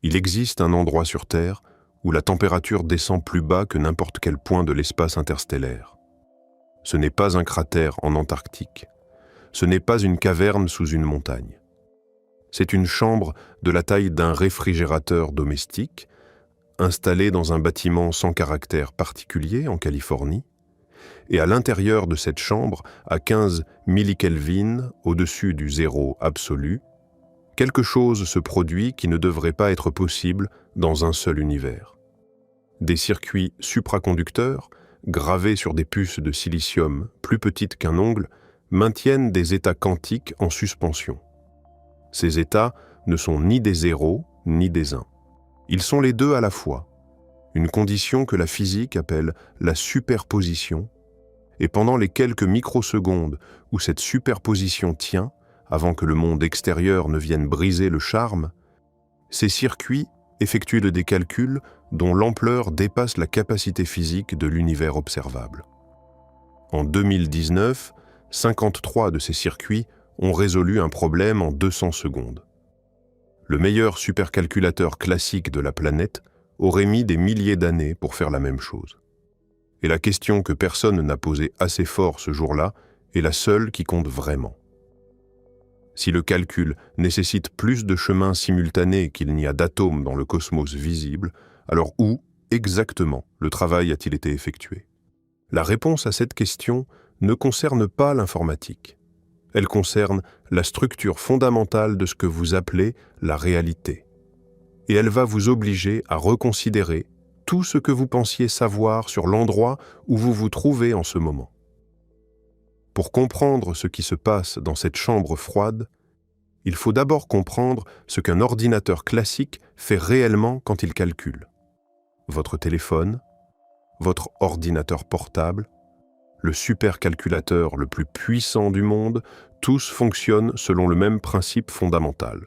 Il existe un endroit sur Terre où la température descend plus bas que n'importe quel point de l'espace interstellaire. Ce n'est pas un cratère en Antarctique. Ce n'est pas une caverne sous une montagne. C'est une chambre de la taille d'un réfrigérateur domestique, installée dans un bâtiment sans caractère particulier en Californie, et à l'intérieur de cette chambre, à 15 millikelvin au-dessus du zéro absolu, quelque chose se produit qui ne devrait pas être possible dans un seul univers. Des circuits supraconducteurs, gravés sur des puces de silicium plus petites qu'un ongle, maintiennent des états quantiques en suspension. Ces états ne sont ni des zéros ni des uns. Ils sont les deux à la fois, une condition que la physique appelle la superposition, et pendant les quelques microsecondes où cette superposition tient, avant que le monde extérieur ne vienne briser le charme, ces circuits effectuent des calculs dont l'ampleur dépasse la capacité physique de l'univers observable. En 2019, 53 de ces circuits ont résolu un problème en 200 secondes. Le meilleur supercalculateur classique de la planète aurait mis des milliers d'années pour faire la même chose. Et la question que personne n'a posée assez fort ce jour-là est la seule qui compte vraiment. Si le calcul nécessite plus de chemins simultanés qu'il n'y a d'atomes dans le cosmos visible, alors où, exactement, le travail a-t-il été effectué? La réponse à cette question ne concerne pas l'informatique. Elle concerne la structure fondamentale de ce que vous appelez la réalité. Et elle va vous obliger à reconsidérer tout ce que vous pensiez savoir sur l'endroit où vous vous trouvez en ce moment. Pour comprendre ce qui se passe dans cette chambre froide, il faut d'abord comprendre ce qu'un ordinateur classique fait réellement quand il calcule. Votre téléphone, votre ordinateur portable, le supercalculateur le plus puissant du monde, tous fonctionnent selon le même principe fondamental.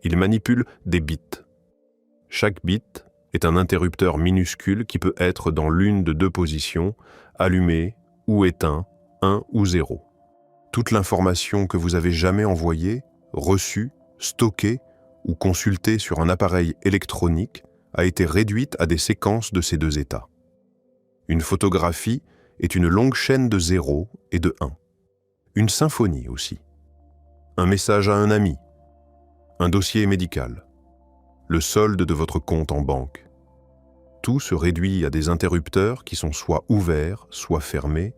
Ils manipulent des bits. Chaque bit est un interrupteur minuscule qui peut être dans l'une de deux positions, allumé ou éteint, 1 ou 0. Toute l'information que vous avez jamais envoyée, reçue, stockée ou consultée sur un appareil électronique a été réduite à des séquences de ces deux états. Une photographie est une longue chaîne de 0 et de 1. Une symphonie aussi. Un message à un ami. Un dossier médical. Le solde de votre compte en banque. Tout se réduit à des interrupteurs qui sont soit ouverts, soit fermés,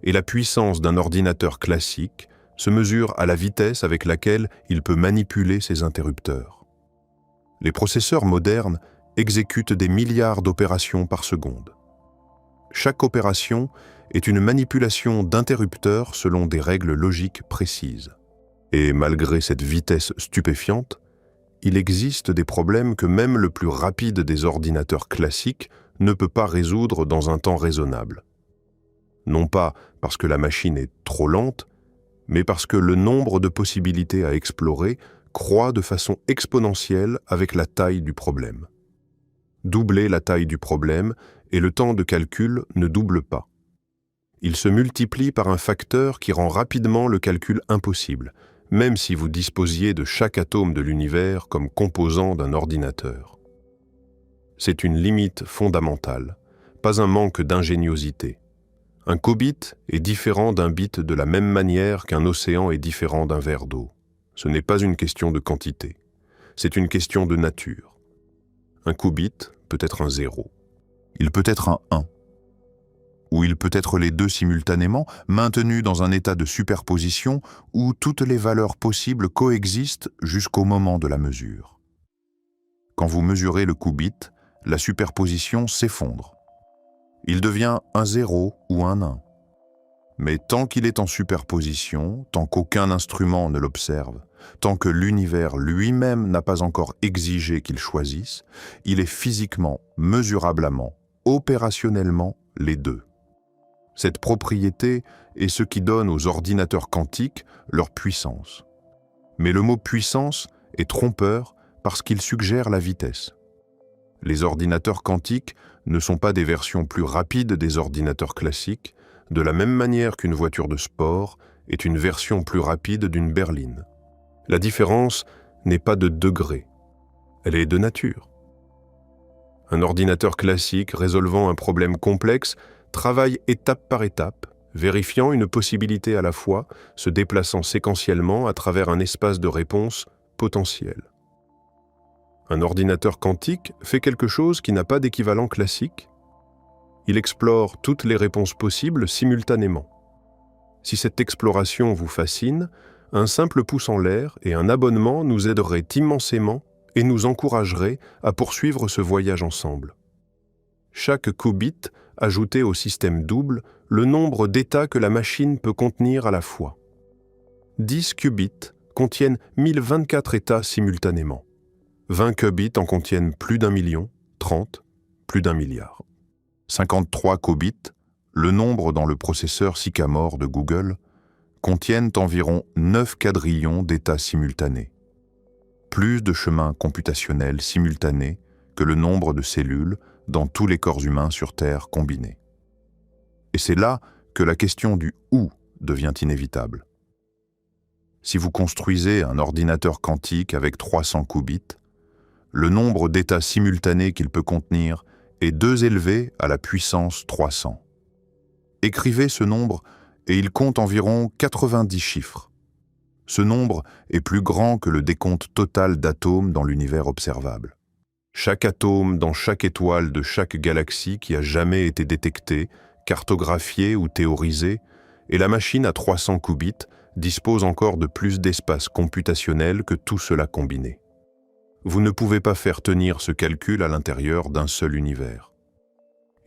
et la puissance d'un ordinateur classique se mesure à la vitesse avec laquelle il peut manipuler ces interrupteurs. Les processeurs modernes exécutent des milliards d'opérations par seconde. Chaque opération est une manipulation d'interrupteurs selon des règles logiques précises. Et malgré cette vitesse stupéfiante, il existe des problèmes que même le plus rapide des ordinateurs classiques ne peut pas résoudre dans un temps raisonnable. Non pas parce que la machine est trop lente, mais parce que le nombre de possibilités à explorer croît de façon exponentielle avec la taille du problème. Doubler la taille du problème et le temps de calcul ne double pas. Il se multiplie par un facteur qui rend rapidement le calcul impossible, même si vous disposiez de chaque atome de l'univers comme composant d'un ordinateur. C'est une limite fondamentale, pas un manque d'ingéniosité. Un qubit est différent d'un bit de la même manière qu'un océan est différent d'un verre d'eau. Ce n'est pas une question de quantité, c'est une question de nature. Un qubit peut être un 0. Il peut être un 1. Ou il peut être les deux simultanément, maintenus dans un état de superposition où toutes les valeurs possibles coexistent jusqu'au moment de la mesure. Quand vous mesurez le qubit, la superposition s'effondre. Il devient un 0 ou un 1. Mais tant qu'il est en superposition, tant qu'aucun instrument ne l'observe, tant que l'univers lui-même n'a pas encore exigé qu'il choisisse, il est physiquement, mesurablement, opérationnellement les deux. Cette propriété est ce qui donne aux ordinateurs quantiques leur puissance. Mais le mot puissance est trompeur parce qu'il suggère la vitesse. Les ordinateurs quantiques ne sont pas des versions plus rapides des ordinateurs classiques, de la même manière qu'une voiture de sport est une version plus rapide d'une berline. La différence n'est pas de degrés. Elle est de nature. Un ordinateur classique résolvant un problème complexe travaille étape par étape, vérifiant une possibilité à la fois, se déplaçant séquentiellement à travers un espace de réponse potentiel. Un ordinateur quantique fait quelque chose qui n'a pas d'équivalent classique. Il explore toutes les réponses possibles simultanément. Si cette exploration vous fascine, un simple pouce en l'air et un abonnement nous aideraient immensément et nous encourageraient à poursuivre ce voyage ensemble. Chaque qubit ajoutait au système double le nombre d'états que la machine peut contenir à la fois. 10 qubits contiennent 1024 états simultanément. 20 qubits en contiennent plus d'1 million, 30, plus d'1 milliard. 53 qubits, le nombre dans le processeur Sycamore de Google, contiennent environ 9 quadrillions d'états simultanés. Plus de chemins computationnels simultanés que le nombre de cellules dans tous les corps humains sur Terre combinés. Et c'est là que la question du « où » devient inévitable. Si vous construisez un ordinateur quantique avec 300 qubits, le nombre d'états simultanés qu'il peut contenir est 2 élevé à la puissance 300. Écrivez ce nombre et il compte environ 90 chiffres. Ce nombre est plus grand que le décompte total d'atomes dans l'univers observable. Chaque atome dans chaque étoile de chaque galaxie qui a jamais été détectée, cartographiée ou théorisée, et la machine à 300 qubits dispose encore de plus d'espace computationnel que tout cela combiné. Vous ne pouvez pas faire tenir ce calcul à l'intérieur d'un seul univers.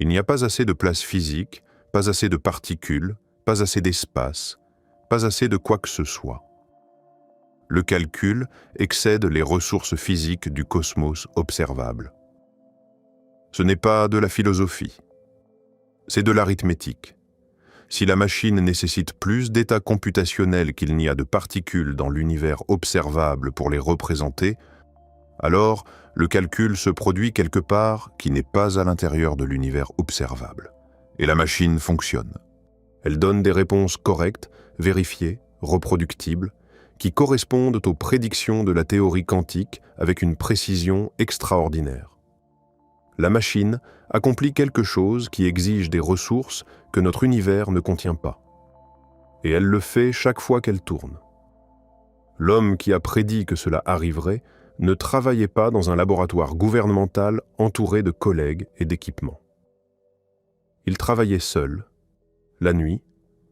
Il n'y a pas assez de place physique, pas assez de particules, pas assez d'espace, pas assez de quoi que ce soit. Le calcul excède les ressources physiques du cosmos observable. Ce n'est pas de la philosophie, c'est de l'arithmétique. Si la machine nécessite plus d'états computationnels qu'il n'y a de particules dans l'univers observable pour les représenter, alors le calcul se produit quelque part qui n'est pas à l'intérieur de l'univers observable. Et la machine fonctionne. Elle donne des réponses correctes, vérifiées, reproductibles, qui correspondent aux prédictions de la théorie quantique avec une précision extraordinaire. La machine accomplit quelque chose qui exige des ressources que notre univers ne contient pas. Et elle le fait chaque fois qu'elle tourne. L'homme qui a prédit que cela arriverait ne travaillait pas dans un laboratoire gouvernemental entouré de collègues et d'équipements. Il travaillait seul, la nuit,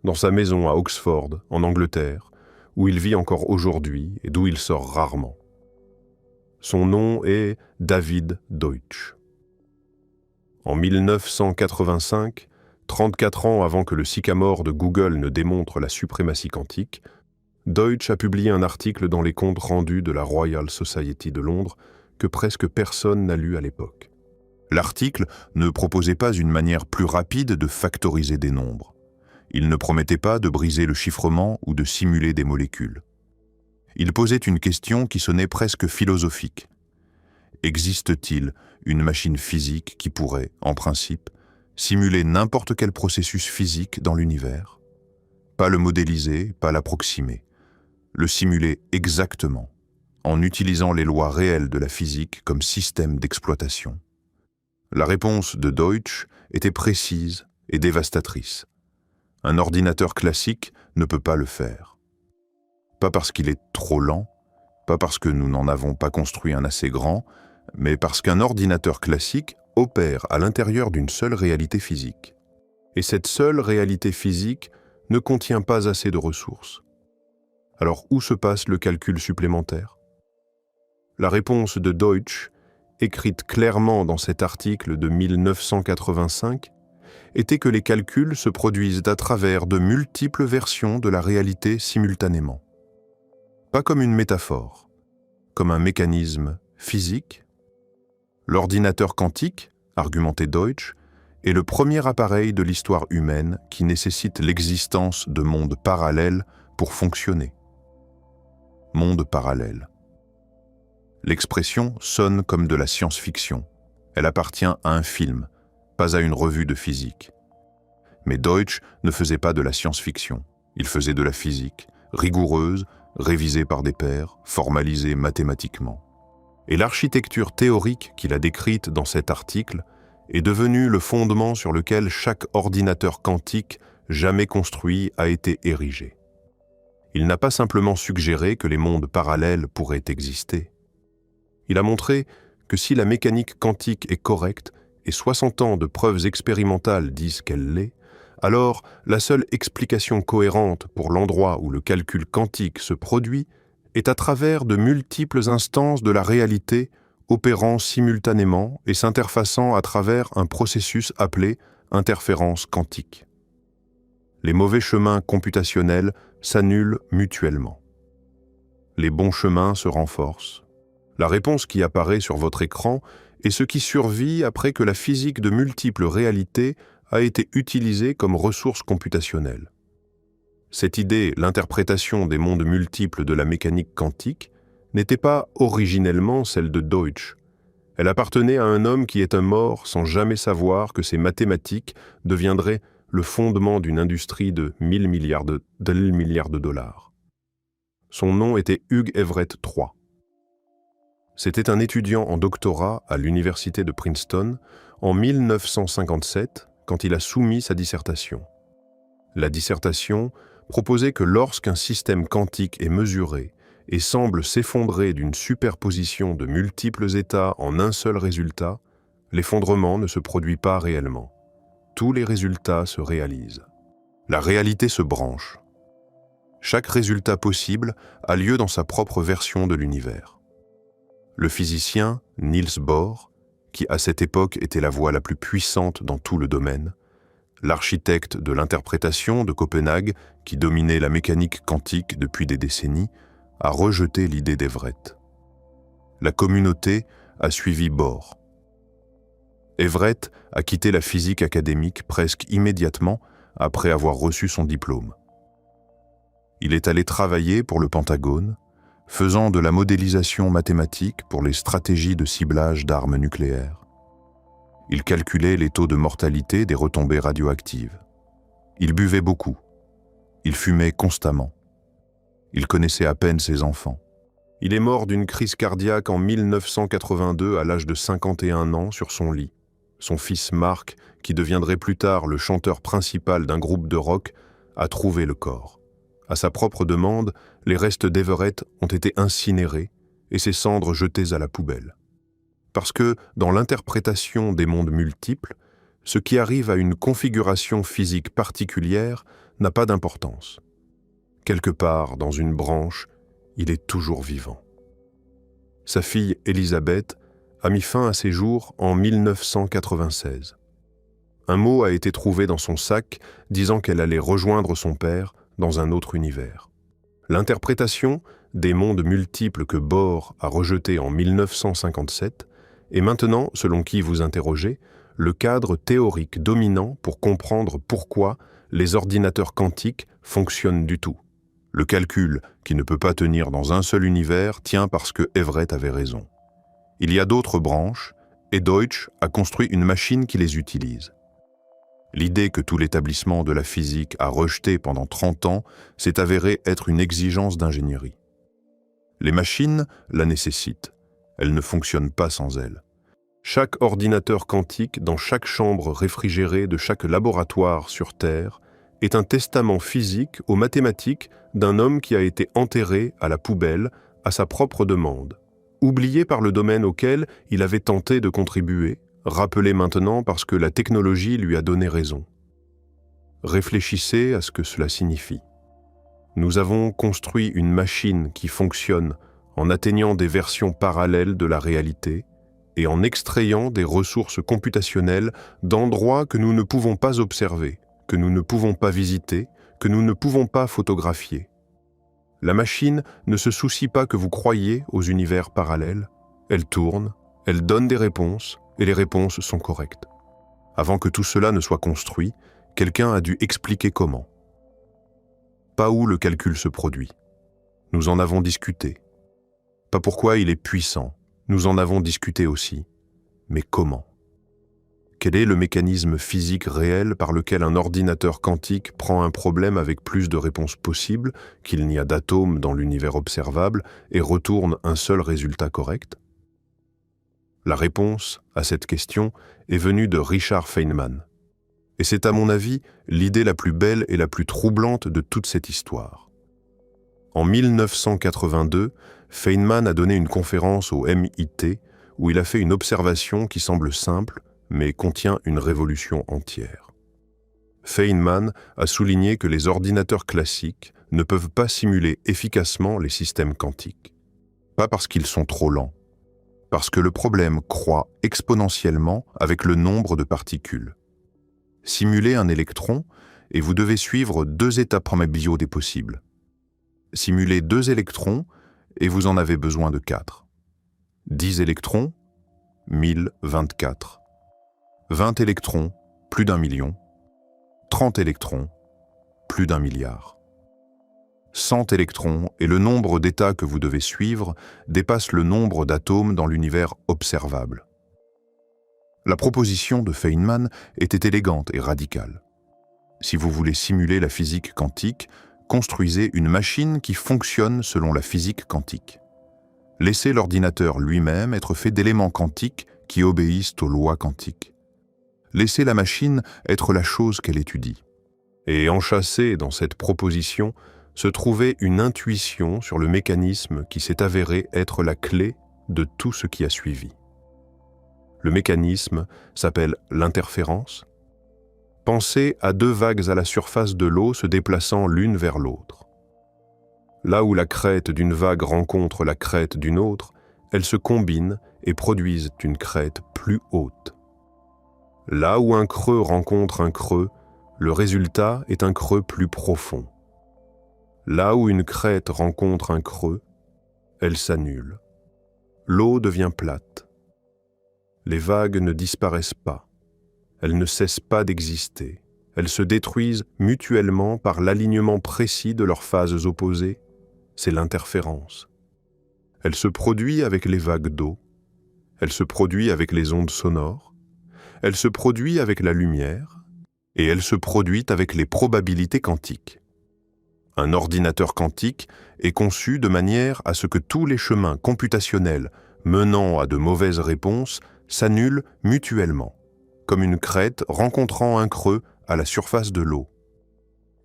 dans sa maison à Oxford, en Angleterre, où il vit encore aujourd'hui et d'où il sort rarement. Son nom est David Deutsch. En 1985, 34 ans avant que le Sycamore de Google ne démontre la suprématie quantique, Deutsch a publié un article dans les comptes rendus de la Royal Society de Londres que presque personne n'a lu à l'époque. L'article ne proposait pas une manière plus rapide de factoriser des nombres. Il ne promettait pas de briser le chiffrement ou de simuler des molécules. Il posait une question qui sonnait presque philosophique. Existe-t-il une machine physique qui pourrait, en principe, simuler n'importe quel processus physique dans l'univers? Pas le modéliser, pas l'approximer. Le simuler exactement, en utilisant les lois réelles de la physique comme système d'exploitation. La réponse de Deutsch était précise et dévastatrice. Un ordinateur classique ne peut pas le faire. Pas parce qu'il est trop lent, pas parce que nous n'en avons pas construit un assez grand, mais parce qu'un ordinateur classique opère à l'intérieur d'une seule réalité physique. Et cette seule réalité physique ne contient pas assez de ressources. Alors où se passe le calcul supplémentaire? La réponse de Deutsch, écrite clairement dans cet article de 1985, était que les calculs se produisent à travers de multiples versions de la réalité simultanément. Pas comme une métaphore, comme un mécanisme physique. L'ordinateur quantique, argumentait Deutsch, est le premier appareil de l'histoire humaine qui nécessite l'existence de mondes parallèles pour fonctionner. Monde parallèle. L'expression sonne comme de la science-fiction. Elle appartient à un film, pas à une revue de physique. Mais Deutsch ne faisait pas de la science-fiction. Il faisait de la physique, rigoureuse, révisée par des pairs, formalisée mathématiquement. Et l'architecture théorique qu'il a décrite dans cet article est devenue le fondement sur lequel chaque ordinateur quantique jamais construit a été érigé. Il n'a pas simplement suggéré que les mondes parallèles pourraient exister. Il a montré que si la mécanique quantique est correcte et 60 ans de preuves expérimentales disent qu'elle l'est, alors la seule explication cohérente pour l'endroit où le calcul quantique se produit est à travers de multiples instances de la réalité opérant simultanément et s'interfaçant à travers un processus appelé interférence quantique. Les mauvais chemins computationnels s'annulent mutuellement. Les bons chemins se renforcent. La réponse qui apparaît sur votre écran est ce qui survit après que la physique de multiples réalités a été utilisée comme ressource computationnelle. Cette idée, l'interprétation des mondes multiples de la mécanique quantique, n'était pas originellement celle de Deutsch. Elle appartenait à un homme qui est un mort sans jamais savoir que ses mathématiques deviendraient le fondement d'une industrie de 1000 milliards de dollars. Son nom était Hugh Everett III. C'était un étudiant en doctorat à l'université de Princeton en 1957 quand il a soumis sa dissertation. La dissertation proposait que lorsqu'un système quantique est mesuré et semble s'effondrer d'une superposition de multiples états en un seul résultat, l'effondrement ne se produit pas réellement. Tous les résultats se réalisent. La réalité se branche. Chaque résultat possible a lieu dans sa propre version de l'univers. Le physicien Niels Bohr, qui à cette époque était la voix la plus puissante dans tout le domaine, l'architecte de l'interprétation de Copenhague, qui dominait la mécanique quantique depuis des décennies, a rejeté l'idée d'Everett. La communauté a suivi Bohr. Everett a quitté la physique académique presque immédiatement après avoir reçu son diplôme. Il est allé travailler pour le Pentagone, faisant de la modélisation mathématique pour les stratégies de ciblage d'armes nucléaires. Il calculait les taux de mortalité des retombées radioactives. Il buvait beaucoup. Il fumait constamment. Il connaissait à peine ses enfants. Il est mort d'une crise cardiaque en 1982 à l'âge de 51 ans sur son lit. Son fils Mark, qui deviendrait plus tard le chanteur principal d'un groupe de rock, a trouvé le corps. À sa propre demande, les restes d'Everett ont été incinérés et ses cendres jetées à la poubelle. Parce que, dans l'interprétation des mondes multiples, ce qui arrive à une configuration physique particulière n'a pas d'importance. Quelque part, dans une branche, il est toujours vivant. Sa fille Elisabeth a mis fin à ses jours en 1996. Un mot a été trouvé dans son sac disant qu'elle allait rejoindre son père dans un autre univers. L'interprétation des mondes multiples que Bohr a rejeté en 1957 est maintenant, selon qui vous interrogez, le cadre théorique dominant pour comprendre pourquoi les ordinateurs quantiques fonctionnent du tout. Le calcul, qui ne peut pas tenir dans un seul univers, tient parce que Everett avait raison. Il y a d'autres branches, et Deutsch a construit une machine qui les utilise. L'idée que tout l'établissement de la physique a rejetée pendant 30 ans s'est avérée être une exigence d'ingénierie. Les machines la nécessitent. Elles ne fonctionnent pas sans elles. Chaque ordinateur quantique dans chaque chambre réfrigérée de chaque laboratoire sur Terre est un testament physique aux mathématiques d'un homme qui a été enterré à la poubelle à sa propre demande, oublié par le domaine auquel il avait tenté de contribuer, rappelé maintenant parce que la technologie lui a donné raison. Réfléchissez à ce que cela signifie. Nous avons construit une machine qui fonctionne en atteignant des versions parallèles de la réalité et en extrayant des ressources computationnelles d'endroits que nous ne pouvons pas observer, que nous ne pouvons pas visiter, que nous ne pouvons pas photographier. La machine ne se soucie pas que vous croyiez aux univers parallèles. Elle tourne, elle donne des réponses, et les réponses sont correctes. Avant que tout cela ne soit construit, quelqu'un a dû expliquer comment. Pas où le calcul se produit. Nous en avons discuté. Pas pourquoi il est puissant. Nous en avons discuté aussi. Mais comment ? Quel est le mécanisme physique réel par lequel un ordinateur quantique prend un problème avec plus de réponses possibles, qu'il n'y a d'atomes dans l'univers observable, et retourne un seul résultat correct ? La réponse à cette question est venue de Richard Feynman. Et c'est à mon avis l'idée la plus belle et la plus troublante de toute cette histoire. En 1982, Feynman a donné une conférence au MIT où il a fait une observation qui semble simple, mais contient une révolution entière. Feynman a souligné que les ordinateurs classiques ne peuvent pas simuler efficacement les systèmes quantiques. Pas parce qu'ils sont trop lents, parce que le problème croît exponentiellement avec le nombre de particules. Simulez un électron et vous devez suivre 2 états probabiliaux des possibles. Simulez 2 électrons et vous en avez besoin de 4. 10 électrons, 1024. 20 électrons, plus d'1 million. 30 électrons, plus d'1 milliard. 100 électrons et le nombre d'états que vous devez suivre dépasse le nombre d'atomes dans l'univers observable. La proposition de Feynman était élégante et radicale. Si vous voulez simuler la physique quantique, construisez une machine qui fonctionne selon la physique quantique. Laissez l'ordinateur lui-même être fait d'éléments quantiques qui obéissent aux lois quantiques. Laissez la machine être la chose qu'elle étudie. Et enchâssée dans cette proposition se trouvait une intuition sur le mécanisme qui s'est avéré être la clé de tout ce qui a suivi. Le mécanisme s'appelle l'interférence. Pensez à 2 vagues à la surface de l'eau se déplaçant l'une vers l'autre. Là où la crête d'une vague rencontre la crête d'une autre, elles se combinent et produisent une crête plus haute. Là où un creux rencontre un creux, le résultat est un creux plus profond. Là où une crête rencontre un creux, elle s'annule. L'eau devient plate. Les vagues ne disparaissent pas. Elles ne cessent pas d'exister. Elles se détruisent mutuellement par l'alignement précis de leurs phases opposées. C'est l'interférence. Elle se produit avec les vagues d'eau. Elle se produit avec les ondes sonores. Elle se produit avec la lumière. Et elle se produit avec les probabilités quantiques. Un ordinateur quantique est conçu de manière à ce que tous les chemins computationnels menant à de mauvaises réponses s'annulent mutuellement, comme une crête rencontrant un creux à la surface de l'eau.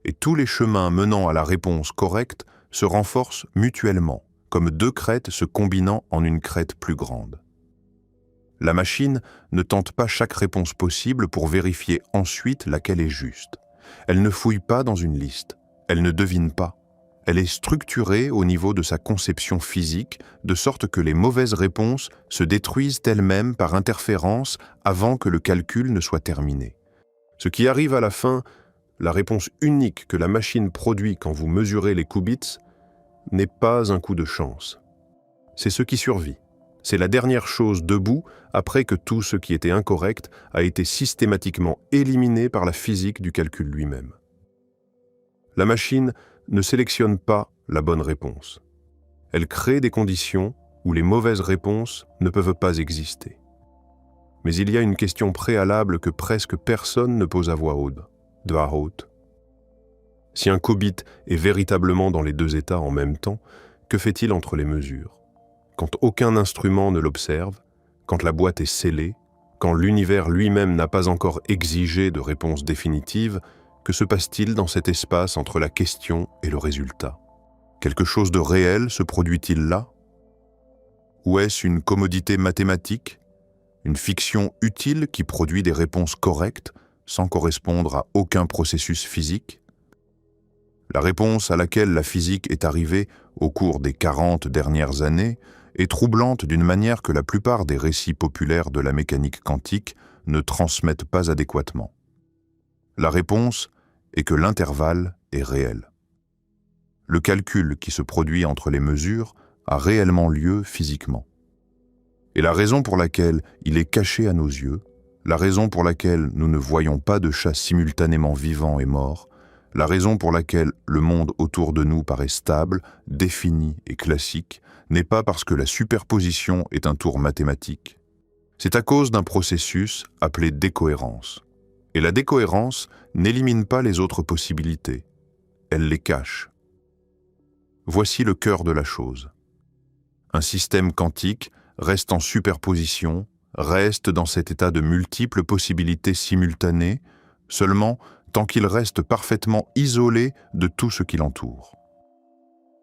Et tous les chemins menant à la réponse correcte se renforcent mutuellement, comme 2 crêtes se combinant en une crête plus grande. La machine ne tente pas chaque réponse possible pour vérifier ensuite laquelle est juste. Elle ne fouille pas dans une liste. Elle ne devine pas. Elle est structurée au niveau de sa conception physique, de sorte que les mauvaises réponses se détruisent elles-mêmes par interférence avant que le calcul ne soit terminé. Ce qui arrive à la fin, la réponse unique que la machine produit quand vous mesurez les qubits, n'est pas un coup de chance. C'est ce qui survit. C'est la dernière chose debout après que tout ce qui était incorrect a été systématiquement éliminé par la physique du calcul lui-même. La machine ne sélectionne pas la bonne réponse. Elle crée des conditions où les mauvaises réponses ne peuvent pas exister. Mais il y a une question préalable que presque personne ne pose à voix haute. Si un qubit est véritablement dans les 2 états en même temps, que fait-il entre les mesures? Quand aucun instrument ne l'observe, quand la boîte est scellée, quand l'univers lui-même n'a pas encore exigé de réponse définitive, que se passe-t-il dans cet espace entre la question et le résultat? Quelque chose de réel se produit-il là? Ou est-ce une commodité mathématique, une fiction utile qui produit des réponses correctes sans correspondre à aucun processus physique? La réponse à laquelle la physique est arrivée au cours des 40 dernières années est troublante d'une manière que la plupart des récits populaires de la mécanique quantique ne transmettent pas adéquatement. La réponse est que l'intervalle est réel. Le calcul qui se produit entre les mesures a réellement lieu physiquement. Et la raison pour laquelle il est caché à nos yeux, la raison pour laquelle nous ne voyons pas de chat simultanément vivant et mort, la raison pour laquelle le monde autour de nous paraît stable, défini et classique, n'est pas parce que la superposition est un tour mathématique. C'est à cause d'un processus appelé décohérence. Et la décohérence n'élimine pas les autres possibilités, elle les cache. Voici le cœur de la chose. Un système quantique reste en superposition reste dans cet état de multiples possibilités simultanées, seulement tant qu'il reste parfaitement isolé de tout ce qui l'entoure.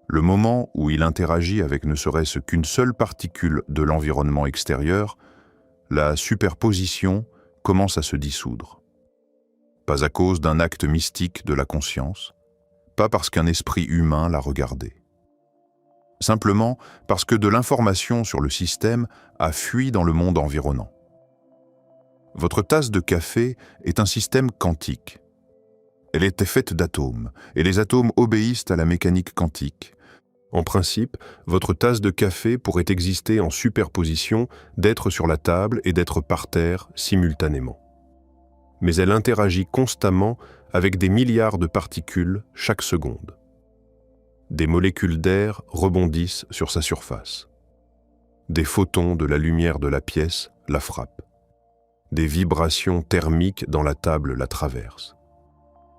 Le moment où il interagit avec ne serait-ce qu'une seule particule de l'environnement extérieur, la superposition commence à se dissoudre. Pas à cause d'un acte mystique de la conscience, pas parce qu'un esprit humain l'a regardé. Simplement parce que de l'information sur le système a fui dans le monde environnant. Votre tasse de café est un système quantique. Elle était faite d'atomes, et les atomes obéissent à la mécanique quantique. En principe, votre tasse de café pourrait exister en superposition d'être sur la table et d'être par terre simultanément. Mais elle interagit constamment avec des milliards de particules chaque seconde. Des molécules d'air rebondissent sur sa surface. Des photons de la lumière de la pièce la frappent. Des vibrations thermiques dans la table la traversent.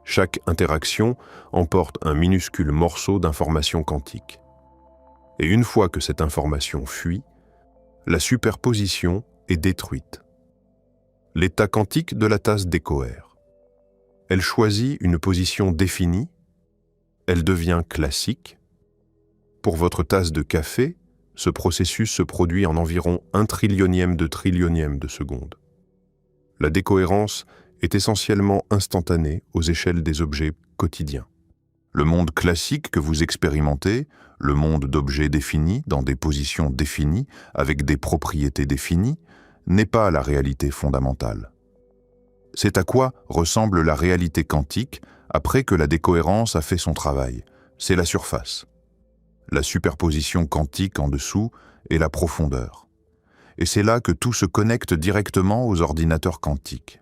Chaque interaction emporte un minuscule morceau d'information quantique. Et une fois que cette information fuit, la superposition est détruite. L'état quantique de la tasse décoère. Elle choisit une position définie, elle devient classique. Pour votre tasse de café, ce processus se produit en environ 1/1 trillionnième de seconde. La décohérence est essentiellement instantanée aux échelles des objets quotidiens. Le monde classique que vous expérimentez, le monde d'objets définis dans des positions définies avec des propriétés définies, n'est pas la réalité fondamentale. C'est à quoi ressemble la réalité quantique après que la décohérence a fait son travail. C'est la surface. La superposition quantique en dessous est la profondeur. Et c'est là que tout se connecte directement aux ordinateurs quantiques.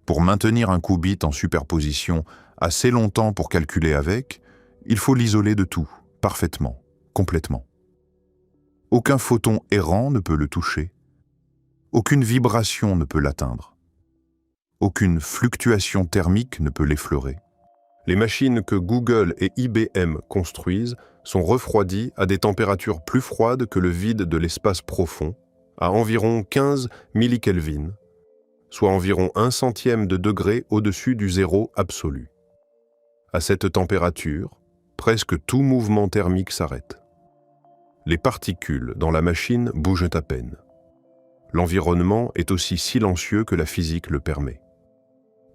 Pour maintenir un qubit en superposition assez longtemps pour calculer avec, il faut l'isoler de tout, parfaitement, complètement. Aucun photon errant ne peut le toucher. Aucune vibration ne peut l'atteindre. Aucune fluctuation thermique ne peut l'effleurer. Les machines que Google et IBM construisent sont refroidies à des températures plus froides que le vide de l'espace profond, à environ 15 millikelvin, soit environ 1/100 de degré au-dessus du zéro absolu. À cette température, presque tout mouvement thermique s'arrête. Les particules dans la machine bougent à peine. L'environnement est aussi silencieux que la physique le permet.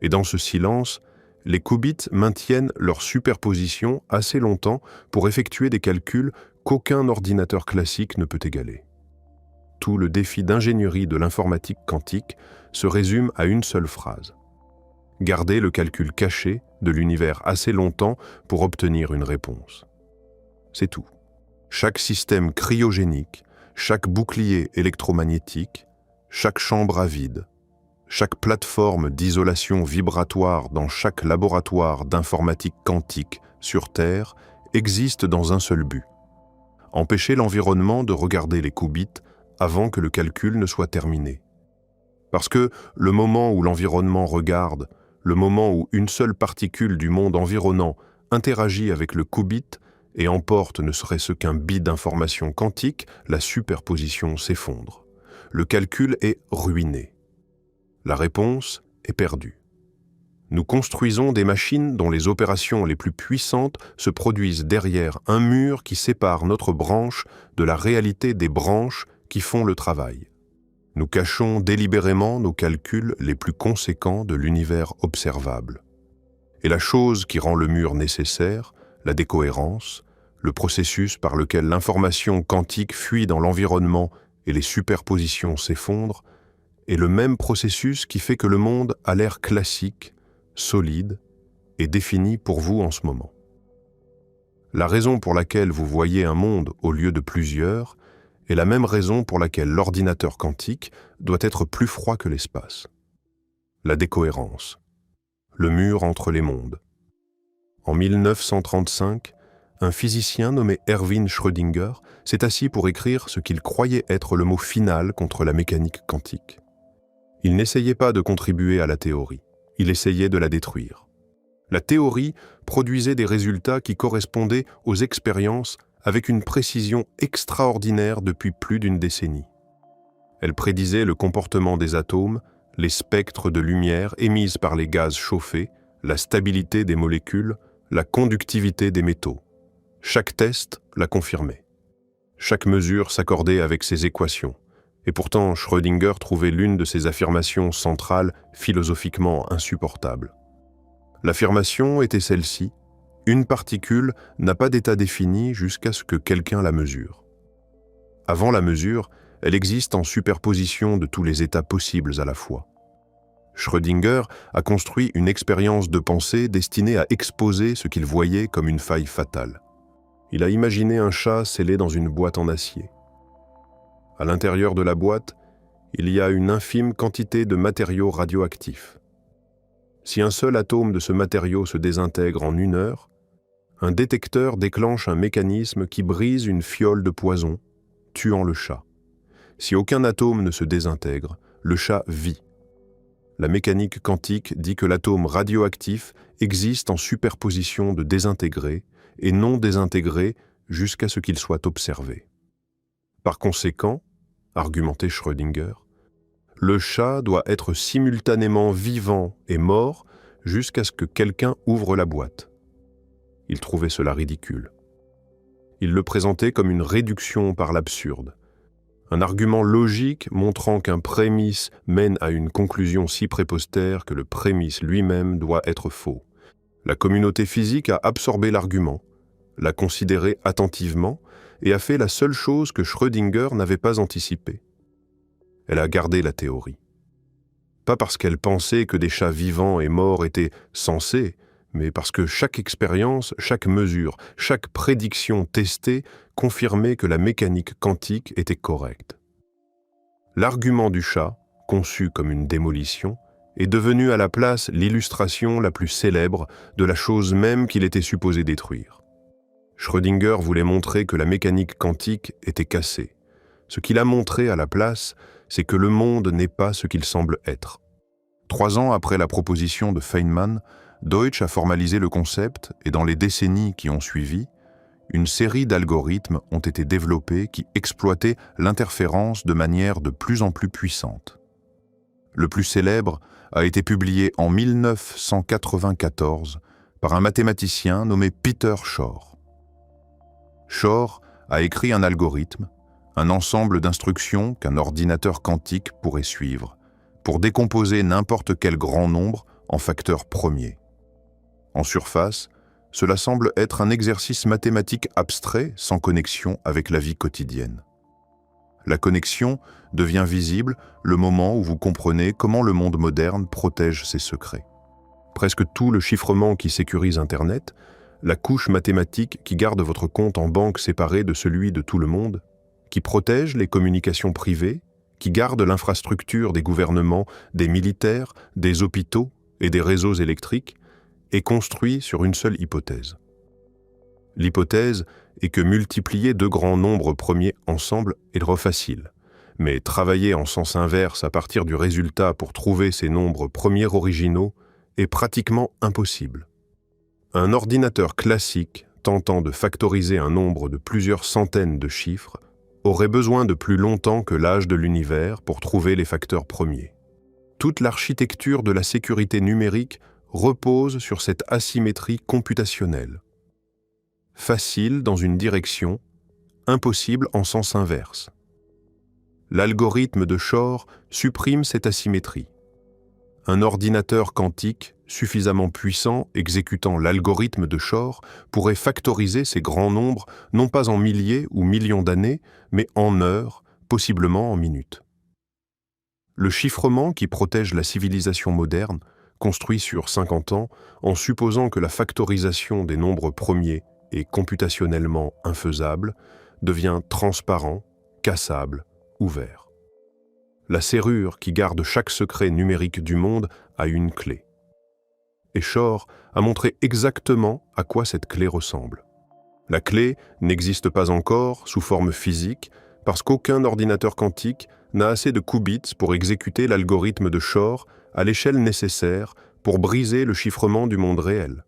Et dans ce silence, les qubits maintiennent leur superposition assez longtemps pour effectuer des calculs qu'aucun ordinateur classique ne peut égaler. Tout le défi d'ingénierie de l'informatique quantique se résume à une seule phrase. Garder le calcul caché de l'univers assez longtemps pour obtenir une réponse. C'est tout. Chaque système cryogénique, chaque bouclier électromagnétique, chaque chambre à vide, chaque plateforme d'isolation vibratoire dans chaque laboratoire d'informatique quantique sur Terre existe dans un seul but. Empêcher l'environnement de regarder les qubits avant que le calcul ne soit terminé. Parce que le moment où l'environnement regarde, le moment où une seule particule du monde environnant interagit avec le qubit et emporte ne serait-ce qu'un bit d'information quantique, la superposition s'effondre. Le calcul est ruiné. La réponse est perdue. Nous construisons des machines dont les opérations les plus puissantes se produisent derrière un mur qui sépare notre branche de la réalité des branches qui font le travail. Nous cachons délibérément nos calculs les plus conséquents de l'univers observable. Et la chose qui rend le mur nécessaire, la décohérence, le processus par lequel l'information quantique fuit dans l'environnement et les superpositions s'effondrent, est le même processus qui fait que le monde a l'air classique, solide et défini pour vous en ce moment. La raison pour laquelle vous voyez un monde au lieu de plusieurs est la même raison pour laquelle l'ordinateur quantique doit être plus froid que l'espace. La décohérence. Le mur entre les mondes. En 1935, un physicien nommé Erwin Schrödinger s'est assis pour écrire ce qu'il croyait être le mot final contre la mécanique quantique. Il n'essayait pas de contribuer à la théorie, il essayait de la détruire. La théorie produisait des résultats qui correspondaient aux expériences avec une précision extraordinaire depuis plus d'une décennie. Elle prédisait le comportement des atomes, les spectres de lumière émises par les gaz chauffés, la stabilité des molécules, la conductivité des métaux. Chaque test la confirmait. Chaque mesure s'accordait avec ses équations. Et pourtant, Schrödinger trouvait l'une de ses affirmations centrales philosophiquement insupportable. L'affirmation était celle-ci: une particule n'a pas d'état défini jusqu'à ce que quelqu'un la mesure. Avant la mesure, elle existe en superposition de tous les états possibles à la fois. Schrödinger a construit une expérience de pensée destinée à exposer ce qu'il voyait comme une faille fatale. Il a imaginé un chat scellé dans une boîte en acier. À l'intérieur de la boîte, il y a une infime quantité de matériaux radioactifs. Si un seul atome de ce matériau se désintègre en 1 heure, un détecteur déclenche un mécanisme qui brise une fiole de poison, tuant le chat. Si aucun atome ne se désintègre, le chat vit. La mécanique quantique dit que l'atome radioactif existe en superposition de désintégrés et non désintégrés jusqu'à ce qu'il soit observé. Par conséquent, argumentait Schrödinger, le chat doit être simultanément vivant et mort jusqu'à ce que quelqu'un ouvre la boîte. Il trouvait cela ridicule. Il le présentait comme une réduction par l'absurde. Un argument logique montrant qu'un prémisse mène à une conclusion si prépostère que le prémisse lui-même doit être faux. La communauté physique a absorbé l'argument, l'a considéré attentivement et a fait la seule chose que Schrödinger n'avait pas anticipée. Elle a gardé la théorie. Pas parce qu'elle pensait que des chats vivants et morts étaient censés, mais parce que chaque expérience, chaque mesure, chaque prédiction testée confirmait que la mécanique quantique était correcte. L'argument du chat, conçu comme une démolition, est devenu à la place l'illustration la plus célèbre de la chose même qu'il était supposé détruire. Schrödinger voulait montrer que la mécanique quantique était cassée. Ce qu'il a montré à la place, c'est que le monde n'est pas ce qu'il semble être. 3 ans après la proposition de Feynman, Deutsch a formalisé le concept et dans les décennies qui ont suivi, une série d'algorithmes ont été développés qui exploitaient l'interférence de manière de plus en plus puissante. Le plus célèbre a été publié en 1994 par un mathématicien nommé Peter Shor. Shor a écrit un algorithme, un ensemble d'instructions qu'un ordinateur quantique pourrait suivre, pour décomposer n'importe quel grand nombre en facteurs premiers. En surface, cela semble être un exercice mathématique abstrait sans connexion avec la vie quotidienne. La connexion devient visible le moment où vous comprenez comment le monde moderne protège ses secrets. Presque tout le chiffrement qui sécurise Internet, la couche mathématique qui garde votre compte en banque séparé de celui de tout le monde, qui protège les communications privées, qui garde l'infrastructure des gouvernements, des militaires, des hôpitaux et des réseaux électriques, est construit sur une seule hypothèse. L'hypothèse est que multiplier 2 grands nombres premiers ensemble est trop facile, mais travailler en sens inverse à partir du résultat pour trouver ces nombres premiers originaux est pratiquement impossible. Un ordinateur classique tentant de factoriser un nombre de plusieurs centaines de chiffres aurait besoin de plus longtemps que l'âge de l'univers pour trouver les facteurs premiers. Toute l'architecture de la sécurité numérique repose sur cette asymétrie computationnelle. Facile dans une direction, impossible en sens inverse. L'algorithme de Shor supprime cette asymétrie. Un ordinateur quantique suffisamment puissant exécutant l'algorithme de Shor pourrait factoriser ces grands nombres non pas en milliers ou millions d'années, mais en heures, possiblement en minutes. Le chiffrement qui protège la civilisation moderne, construit sur 50 ans, en supposant que la factorisation des nombres premiers est computationnellement infaisable, devient transparent, cassable, ouvert. La serrure qui garde chaque secret numérique du monde a une clé. Et Shor a montré exactement à quoi cette clé ressemble. La clé n'existe pas encore sous forme physique parce qu'aucun ordinateur quantique n'a assez de qubits pour exécuter l'algorithme de Shor à l'échelle nécessaire pour briser le chiffrement du monde réel.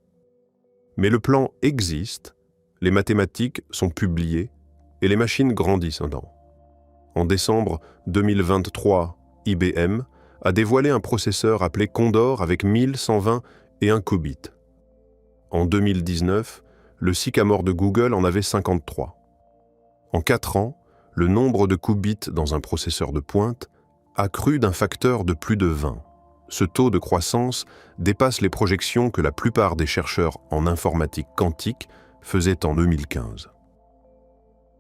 Mais le plan existe, les mathématiques sont publiées et les machines grandissent dedans. En décembre 2023, IBM a dévoilé un processeur appelé Condor avec 1120 et 1 qubit. En 2019, le sycamore de Google en avait 53. En 4 ans, le nombre de qubits dans un processeur de pointe a crû d'un facteur de plus de 20. Ce taux de croissance dépasse les projections que la plupart des chercheurs en informatique quantique faisaient en 2015.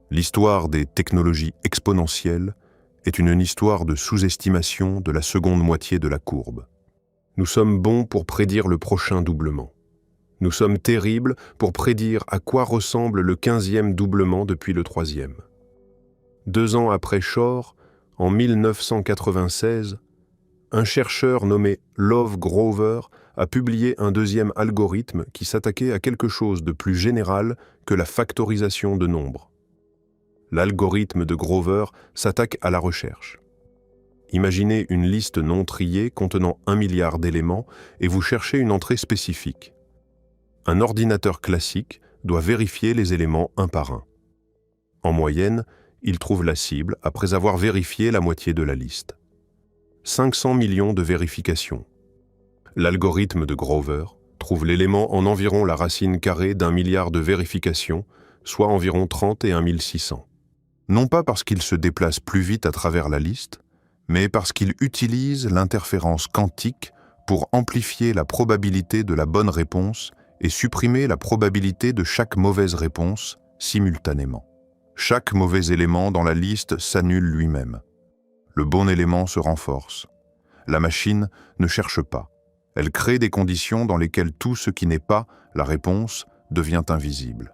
L'histoire des technologies exponentielles est une histoire de sous-estimation de la seconde moitié de la courbe. Nous sommes bons pour prédire le prochain doublement. Nous sommes terribles pour prédire à quoi ressemble le 15e doublement depuis le 3e. 2 ans après Shor, en 1996, un chercheur nommé Love Grover a publié un deuxième algorithme qui s'attaquait à quelque chose de plus général que la factorisation de nombres. L'algorithme de Grover s'attaque à la recherche. Imaginez une liste non triée contenant 1 milliard d'éléments et vous cherchez une entrée spécifique. Un ordinateur classique doit vérifier les éléments un par un. En moyenne, il trouve la cible après avoir vérifié la moitié de la liste. 500 millions de vérifications. L'algorithme de Grover trouve l'élément en environ la racine carrée d'1 milliard de vérifications, soit environ 31 600. Non pas parce qu'il se déplace plus vite à travers la liste, mais parce qu'il utilise l'interférence quantique pour amplifier la probabilité de la bonne réponse et supprimer la probabilité de chaque mauvaise réponse simultanément. Chaque mauvais élément dans la liste s'annule lui-même. Le bon élément se renforce. La machine ne cherche pas. Elle crée des conditions dans lesquelles tout ce qui n'est pas la réponse devient invisible.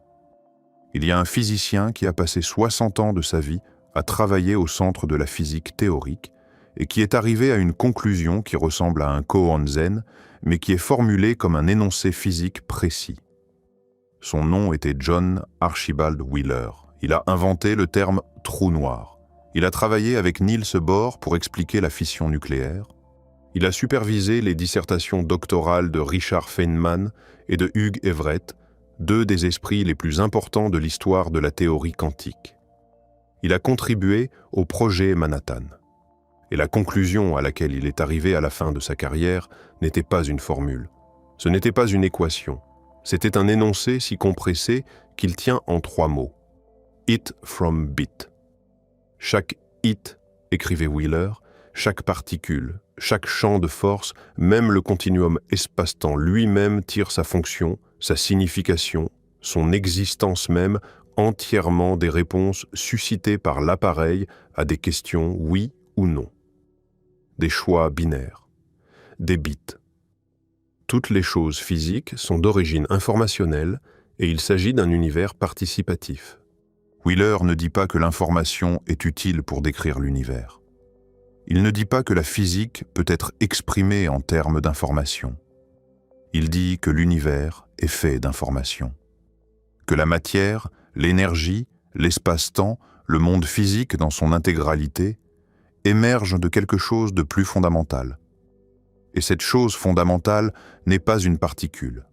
Il y a un physicien qui a passé 60 ans de sa vie à travailler au centre de la physique théorique et qui est arrivé à une conclusion qui ressemble à un koan zen, mais qui est formulée comme un énoncé physique précis. Son nom était John Archibald Wheeler. Il a inventé le terme « trou noir ». Il a travaillé avec Niels Bohr pour expliquer la fission nucléaire. Il a supervisé les dissertations doctorales de Richard Feynman et de Hugh Everett, 2 des esprits les plus importants de l'histoire de la théorie quantique. Il a contribué au projet Manhattan. Et la conclusion à laquelle il est arrivé à la fin de sa carrière n'était pas une formule. Ce n'était pas une équation. C'était un énoncé si compressé qu'il tient en 3 mots. It from bit. Chaque it, écrivait Wheeler, chaque particule, chaque champ de force, même le continuum espace-temps lui-même tire sa fonction, sa signification, son existence même, entièrement des réponses suscitées par l'appareil à des questions oui ou non. Des choix binaires, des bits. Toutes les choses physiques sont d'origine informationnelle et il s'agit d'un univers participatif. Wheeler ne dit pas que l'information est utile pour décrire l'univers. Il ne dit pas que la physique peut être exprimée en termes d'information. Il dit que l'univers est fait d'information. Que la matière, l'énergie, l'espace-temps, le monde physique dans son intégralité, émergent de quelque chose de plus fondamental. Et cette chose fondamentale n'est pas une particule.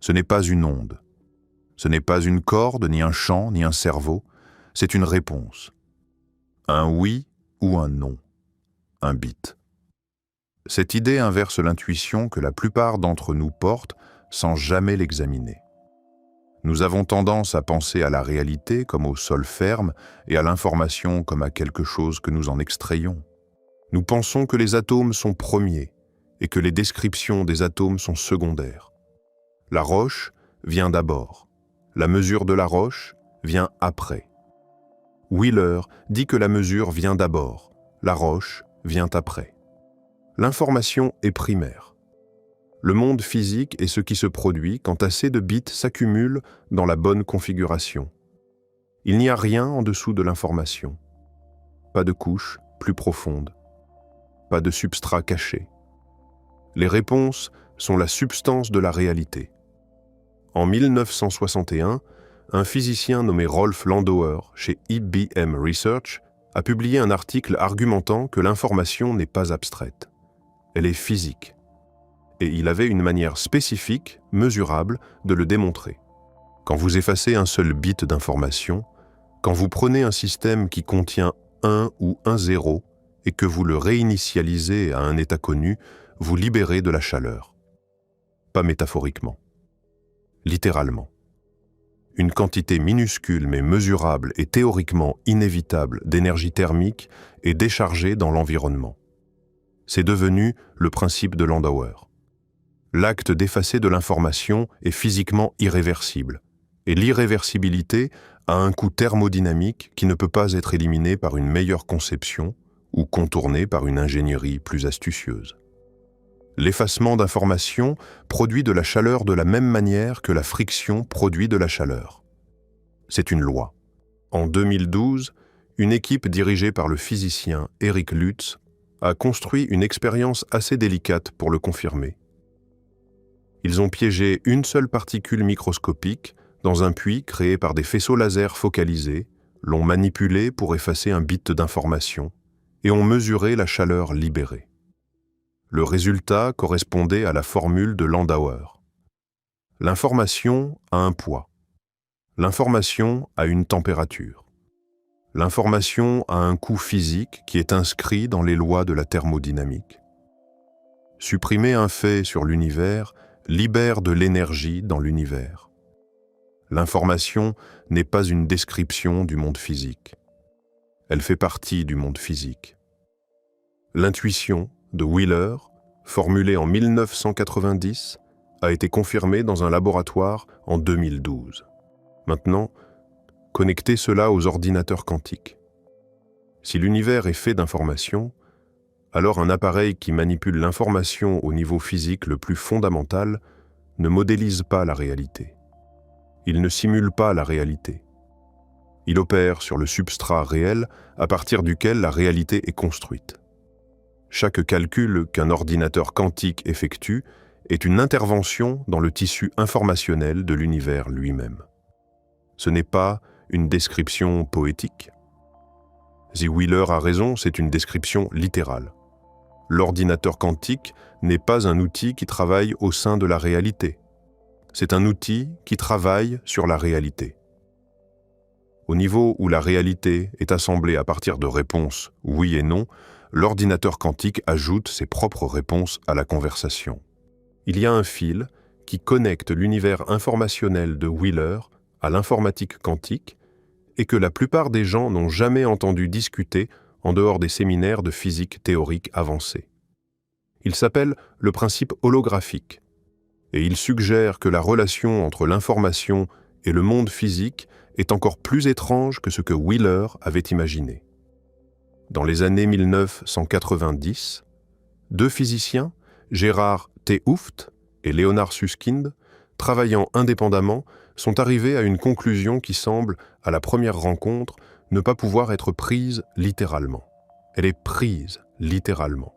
Ce n'est pas une onde. Ce n'est pas une corde, ni un champ, ni un cerveau. C'est une réponse. Un oui ou un non. Un bit. Cette idée inverse l'intuition que la plupart d'entre nous portent sans jamais l'examiner. Nous avons tendance à penser à la réalité comme au sol ferme et à l'information comme à quelque chose que nous en extrayons. Nous pensons que les atomes sont premiers et que les descriptions des atomes sont secondaires. La roche vient d'abord. La mesure de la roche vient après. Wheeler dit que la mesure vient d'abord, la roche vient après. L'information est primaire. Le monde physique est ce qui se produit quand assez de bits s'accumulent dans la bonne configuration. Il n'y a rien en dessous de l'information. Pas de couche plus profonde. Pas de substrat caché. Les réponses sont la substance de la réalité. En 1961, un physicien nommé Rolf Landauer, chez IBM Research, a publié un article argumentant que l'information n'est pas abstraite. Elle est physique. Et il avait une manière spécifique, mesurable, de le démontrer. Quand vous effacez un seul bit d'information, quand vous prenez un système qui contient 1 ou 1,0 et que vous le réinitialisez à un état connu, vous libérez de la chaleur. Pas métaphoriquement. Littéralement. Une quantité minuscule mais mesurable et théoriquement inévitable d'énergie thermique est déchargée dans l'environnement. C'est devenu le principe de Landauer. L'acte d'effacer de l'information est physiquement irréversible, et l'irréversibilité a un coût thermodynamique qui ne peut pas être éliminé par une meilleure conception ou contourné par une ingénierie plus astucieuse. L'effacement d'informations produit de la chaleur de la même manière que la friction produit de la chaleur. C'est une loi. En 2012, une équipe dirigée par le physicien Eric Lutz a construit une expérience assez délicate pour le confirmer. Ils ont piégé une seule particule microscopique dans un puits créé par des faisceaux laser focalisés, l'ont manipulé pour effacer un bit d'information et ont mesuré la chaleur libérée. Le résultat correspondait à la formule de Landauer. L'information a un poids. L'information a une température. L'information a un coût physique qui est inscrit dans les lois de la thermodynamique. Supprimer un fait sur l'univers libère de l'énergie dans l'univers. L'information n'est pas une description du monde physique. Elle fait partie du monde physique. L'intuition de Wheeler, formulée en 1990, a été confirmée dans un laboratoire en 2012. Maintenant, connectez cela aux ordinateurs quantiques. Si l'univers est fait d'informations, alors un appareil qui manipule l'information au niveau physique le plus fondamental ne modélise pas la réalité. Il ne simule pas la réalité. Il opère sur le substrat réel à partir duquel la réalité est construite. Chaque calcul qu'un ordinateur quantique effectue est une intervention dans le tissu informationnel de l'univers lui-même. Ce n'est pas une description poétique. Si Wheeler a raison, c'est une description littérale. L'ordinateur quantique n'est pas un outil qui travaille au sein de la réalité. C'est un outil qui travaille sur la réalité. Au niveau où la réalité est assemblée à partir de réponses oui et non, l'ordinateur quantique ajoute ses propres réponses à la conversation. Il y a un fil qui connecte l'univers informationnel de Wheeler à l'informatique quantique et que la plupart des gens n'ont jamais entendu discuter en dehors des séminaires de physique théorique avancée. Il s'appelle le principe holographique et il suggère que la relation entre l'information et le monde physique est encore plus étrange que ce que Wheeler avait imaginé. Dans les années 1990, deux physiciens, Gerard T. Hooft et Leonard Susskind, travaillant indépendamment, sont arrivés à une conclusion qui semble, à la première rencontre, ne pas pouvoir être prise littéralement. Elle est prise littéralement.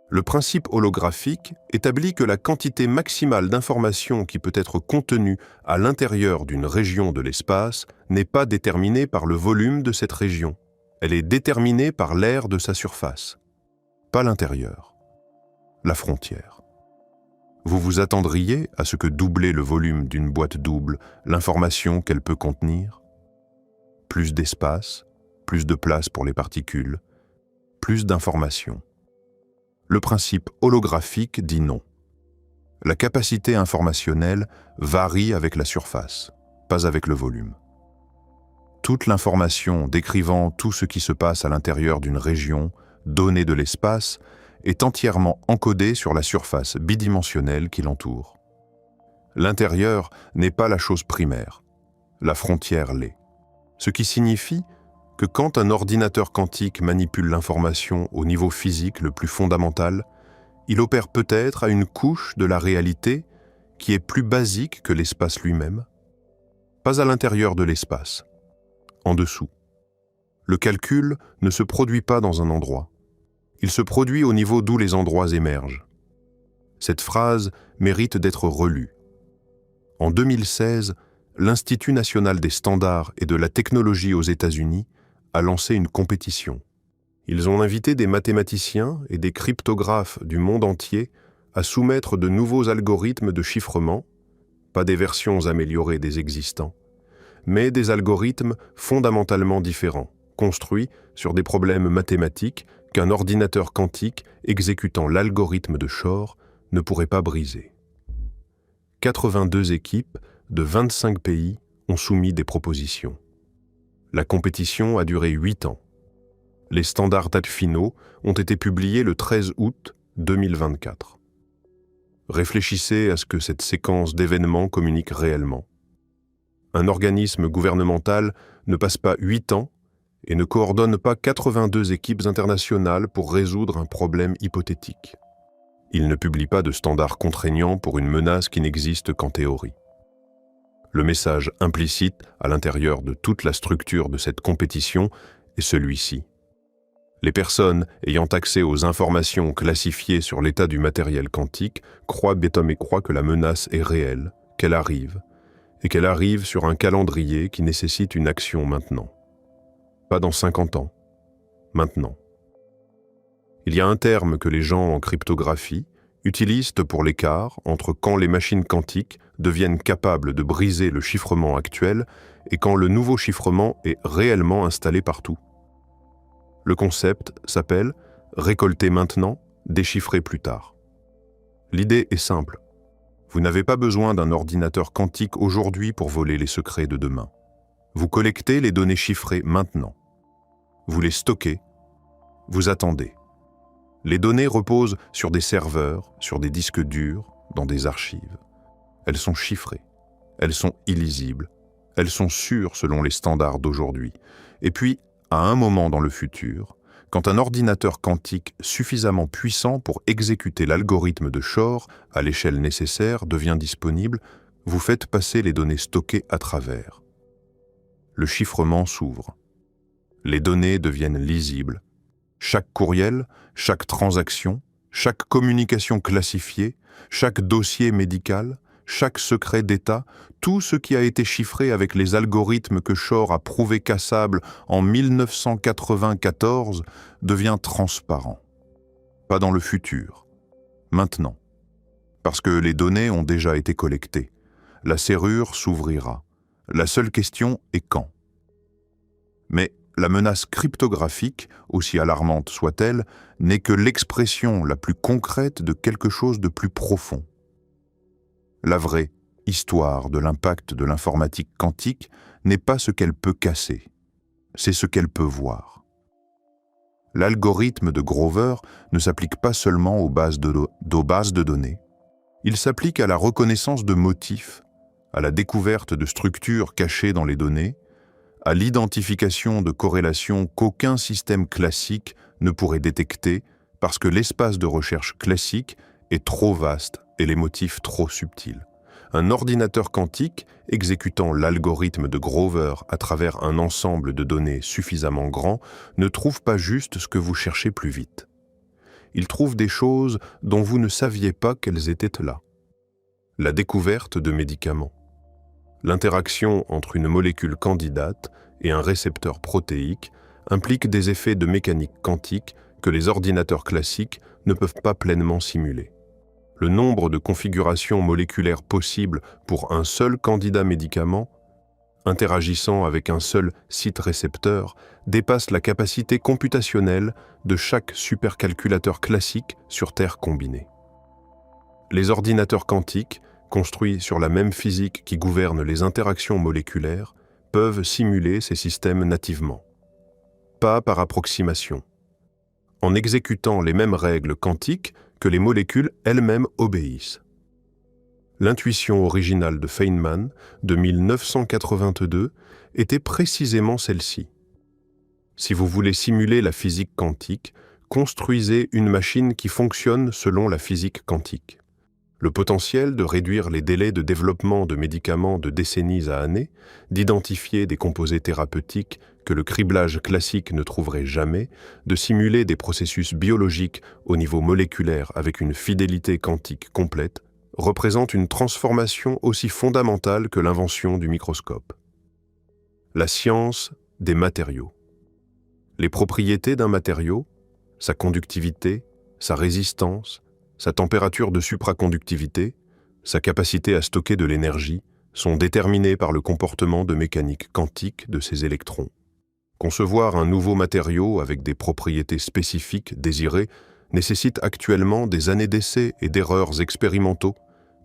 Le principe holographique établit que la quantité maximale d'information qui peut être contenue à l'intérieur d'une région de l'espace n'est pas déterminée par le volume de cette région. Elle est déterminée par l'aire de sa surface. Pas l'intérieur. La frontière. Vous vous attendriez à ce que doubler le volume d'une boîte double l'information qu'elle peut contenir? Plus d'espace, plus de place pour les particules, plus d'informations. Le principe holographique dit non. La capacité informationnelle varie avec la surface, pas avec le volume. Toute l'information décrivant tout ce qui se passe à l'intérieur d'une région, donnée de l'espace, est entièrement encodée sur la surface bidimensionnelle qui l'entoure. L'intérieur n'est pas la chose primaire, la frontière l'est. Ce qui signifie que quand un ordinateur quantique manipule l'information au niveau physique le plus fondamental, il opère peut-être à une couche de la réalité qui est plus basique que l'espace lui-même, pas à l'intérieur de l'espace, en dessous. Le calcul ne se produit pas dans un endroit, il se produit au niveau d'où les endroits émergent. Cette phrase mérite d'être relue. En 2016, l'Institut national des standards et de la technologie aux États-Unis a lancé une compétition. Ils ont invité des mathématiciens et des cryptographes du monde entier à soumettre de nouveaux algorithmes de chiffrement, pas des versions améliorées des existants, mais des algorithmes fondamentalement différents, construits sur des problèmes mathématiques qu'un ordinateur quantique exécutant l'algorithme de Shor ne pourrait pas briser. 82 équipes de 25 pays ont soumis des propositions. La compétition a duré 8 ans. Les standards finaux ont été publiés le 13 août 2024. Réfléchissez à ce que cette séquence d'événements communique réellement. Un organisme gouvernemental ne passe pas 8 ans et ne coordonne pas 82 équipes internationales pour résoudre un problème hypothétique. Il ne publie pas de standards contraignants pour une menace qui n'existe qu'en théorie. Le message implicite à l'intérieur de toute la structure de cette compétition est celui-ci. Les personnes ayant accès aux informations classifiées sur l'état du matériel quantique croient que la menace est réelle, qu'elle arrive, et qu'elle arrive sur un calendrier qui nécessite une action maintenant. Pas dans 50 ans, maintenant. Il y a un terme que les gens en cryptographie utilisent pour l'écart entre quand les machines quantiques deviennent capables de briser le chiffrement actuel et quand le nouveau chiffrement est réellement installé partout. Le concept s'appelle « récolter maintenant, déchiffrer plus tard ». L'idée est simple. Vous n'avez pas besoin d'un ordinateur quantique aujourd'hui pour voler les secrets de demain. Vous collectez les données chiffrées maintenant. Vous les stockez. Vous attendez. Les données reposent sur des serveurs, sur des disques durs, dans des archives. Elles sont chiffrées. Elles sont illisibles. Elles sont sûres selon les standards d'aujourd'hui. Et puis, à un moment dans le futur, quand un ordinateur quantique suffisamment puissant pour exécuter l'algorithme de Shor à l'échelle nécessaire devient disponible, vous faites passer les données stockées à travers. Le chiffrement s'ouvre. Les données deviennent lisibles. Chaque courriel, chaque transaction, chaque communication classifiée, chaque dossier médical, chaque secret d'État, tout ce qui a été chiffré avec les algorithmes que Shor a prouvés cassables en 1994 devient transparent. Pas dans le futur, maintenant. Parce que les données ont déjà été collectées. La serrure s'ouvrira. La seule question est quand. Mais la menace cryptographique, aussi alarmante soit-elle, n'est que l'expression la plus concrète de quelque chose de plus profond. La vraie histoire de l'impact de l'informatique quantique n'est pas ce qu'elle peut casser, c'est ce qu'elle peut voir. L'algorithme de Grover ne s'applique pas seulement aux bases de données, il s'applique à la reconnaissance de motifs, à la découverte de structures cachées dans les données, à l'identification de corrélations qu'aucun système classique ne pourrait détecter parce que l'espace de recherche classique est trop vaste et les motifs trop subtils. Un ordinateur quantique, exécutant l'algorithme de Grover à travers un ensemble de données suffisamment grand, ne trouve pas juste ce que vous cherchez plus vite. Il trouve des choses dont vous ne saviez pas qu'elles étaient là. La découverte de médicaments. L'interaction entre une molécule candidate et un récepteur protéique implique des effets de mécanique quantique que les ordinateurs classiques ne peuvent pas pleinement simuler. Le nombre de configurations moléculaires possibles pour un seul candidat médicament, interagissant avec un seul site récepteur, dépasse la capacité computationnelle de chaque supercalculateur classique sur Terre combinée. Les ordinateurs quantiques, construits sur la même physique qui gouverne les interactions moléculaires, peuvent simuler ces systèmes nativement. Pas par approximation. En exécutant les mêmes règles quantiques que les molécules elles-mêmes obéissent. L'intuition originale de Feynman, de 1982, était précisément celle-ci. Si vous voulez simuler la physique quantique, construisez une machine qui fonctionne selon la physique quantique. Le potentiel de réduire les délais de développement de médicaments de décennies à années, d'identifier des composés thérapeutiques que le criblage classique ne trouverait jamais, de simuler des processus biologiques au niveau moléculaire avec une fidélité quantique complète, représente une transformation aussi fondamentale que l'invention du microscope. La science des matériaux. Les propriétés d'un matériau, sa conductivité, sa résistance, sa température de supraconductivité, sa capacité à stocker de l'énergie, sont déterminées par le comportement de mécanique quantique de ces électrons. Concevoir un nouveau matériau avec des propriétés spécifiques désirées nécessite actuellement des années d'essais et d'erreurs expérimentaux,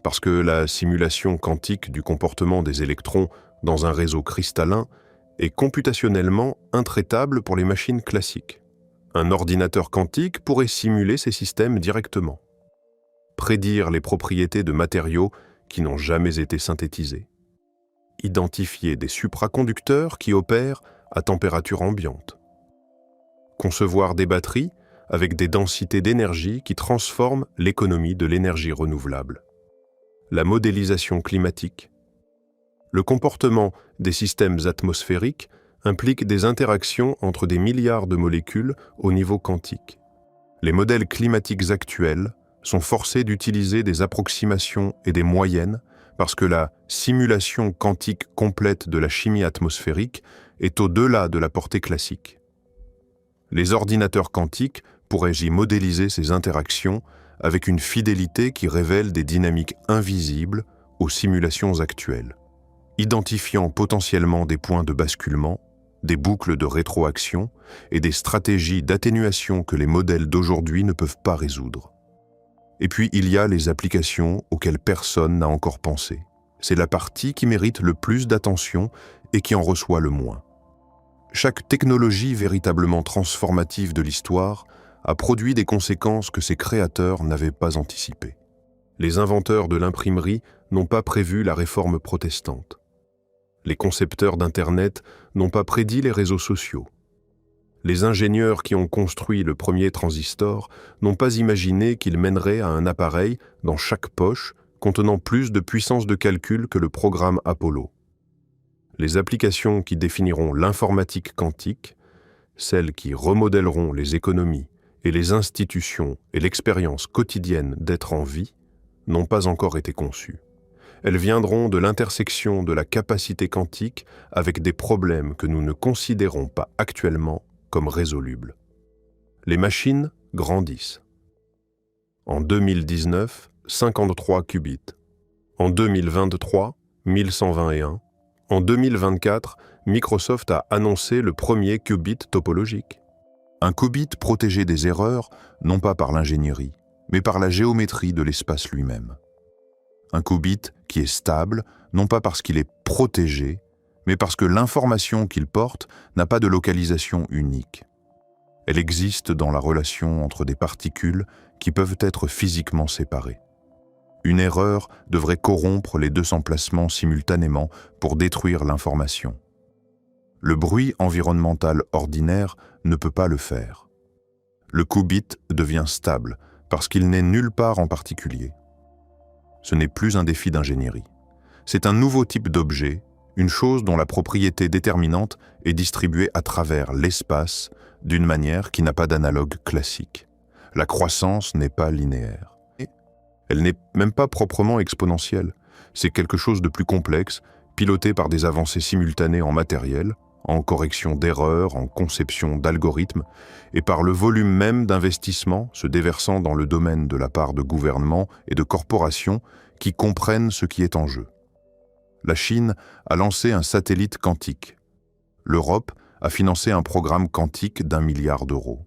parce que la simulation quantique du comportement des électrons dans un réseau cristallin est computationnellement intraitable pour les machines classiques. Un ordinateur quantique pourrait simuler ces systèmes directement, prédire les propriétés de matériaux qui n'ont jamais été synthétisés, identifier des supraconducteurs qui opèrent à température ambiante, concevoir des batteries avec des densités d'énergie qui transforment l'économie de l'énergie renouvelable, la modélisation climatique. Le comportement des systèmes atmosphériques implique des interactions entre des milliards de molécules au niveau quantique. Les modèles climatiques actuels sont forcés d'utiliser des approximations et des moyennes parce que la simulation quantique complète de la chimie atmosphérique est au-delà de la portée classique. Les ordinateurs quantiques pourraient y modéliser ces interactions avec une fidélité qui révèle des dynamiques invisibles aux simulations actuelles, identifiant potentiellement des points de basculement, des boucles de rétroaction et des stratégies d'atténuation que les modèles d'aujourd'hui ne peuvent pas résoudre. Et puis il y a les applications auxquelles personne n'a encore pensé. C'est la partie qui mérite le plus d'attention et qui en reçoit le moins. Chaque technologie véritablement transformative de l'histoire a produit des conséquences que ses créateurs n'avaient pas anticipées. Les inventeurs de l'imprimerie n'ont pas prévu la réforme protestante. Les concepteurs d'Internet n'ont pas prédit les réseaux sociaux. Les ingénieurs qui ont construit le premier transistor n'ont pas imaginé qu'il mènerait à un appareil dans chaque poche contenant plus de puissance de calcul que le programme Apollo. Les applications qui définiront l'informatique quantique, celles qui remodèleront les économies et les institutions et l'expérience quotidienne d'être en vie, n'ont pas encore été conçues. Elles viendront de l'intersection de la capacité quantique avec des problèmes que nous ne considérons pas actuellement comme résolubles. Les machines grandissent. En 2019, 53 qubits. En 2023, 1121. En 2024, Microsoft a annoncé le premier qubit topologique. Un qubit protégé des erreurs, non pas par l'ingénierie, mais par la géométrie de l'espace lui-même. Un qubit qui est stable, non pas parce qu'il est protégé, mais parce que l'information qu'il porte n'a pas de localisation unique. Elle existe dans la relation entre des particules qui peuvent être physiquement séparées. Une erreur devrait corrompre les deux emplacements simultanément pour détruire l'information. Le bruit environnemental ordinaire ne peut pas le faire. Le qubit devient stable parce qu'il n'est nulle part en particulier. Ce n'est plus un défi d'ingénierie. C'est un nouveau type d'objet, une chose dont la propriété déterminante est distribuée à travers l'espace d'une manière qui n'a pas d'analogue classique. La croissance n'est pas linéaire. Elle n'est même pas proprement exponentielle. C'est quelque chose de plus complexe, piloté par des avancées simultanées en matériel, en correction d'erreurs, en conception d'algorithmes, et par le volume même d'investissement se déversant dans le domaine de la part de gouvernements et de corporations qui comprennent ce qui est en jeu. La Chine a lancé un satellite quantique. L'Europe a financé un programme quantique d'1 milliard d'euros.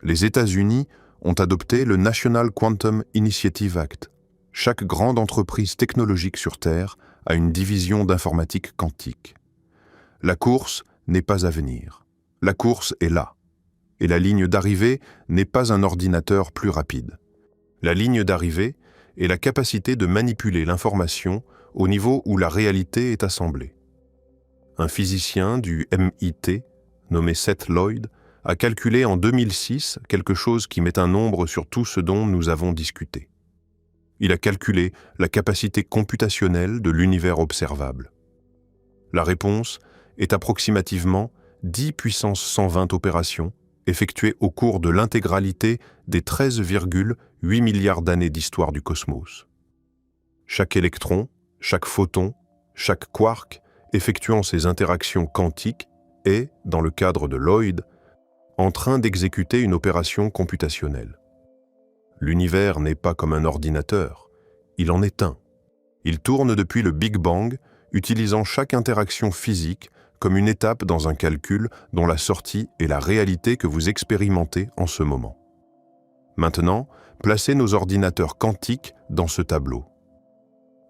Les États-Unis ont adopté le National Quantum Initiative Act. Chaque grande entreprise technologique sur Terre a une division d'informatique quantique. La course n'est pas à venir. La course est là. Et la ligne d'arrivée n'est pas un ordinateur plus rapide. La ligne d'arrivée est la capacité de manipuler l'information au niveau où la réalité est assemblée. Un physicien du MIT, nommé Seth Lloyd, a calculé en 2006 quelque chose qui met un nombre sur tout ce dont nous avons discuté. Il a calculé la capacité computationnelle de l'univers observable. La réponse est approximativement 10 puissance 120 opérations effectuées au cours de l'intégralité des 13,8 milliards d'années d'histoire du cosmos. Chaque électron, chaque photon, chaque quark effectuant ces interactions quantiques est, dans le cadre de Lloyd, en train d'exécuter une opération computationnelle. L'univers n'est pas comme un ordinateur, il en est un. Il tourne depuis le Big Bang, utilisant chaque interaction physique comme une étape dans un calcul dont la sortie est la réalité que vous expérimentez en ce moment. Maintenant, placez nos ordinateurs quantiques dans ce tableau.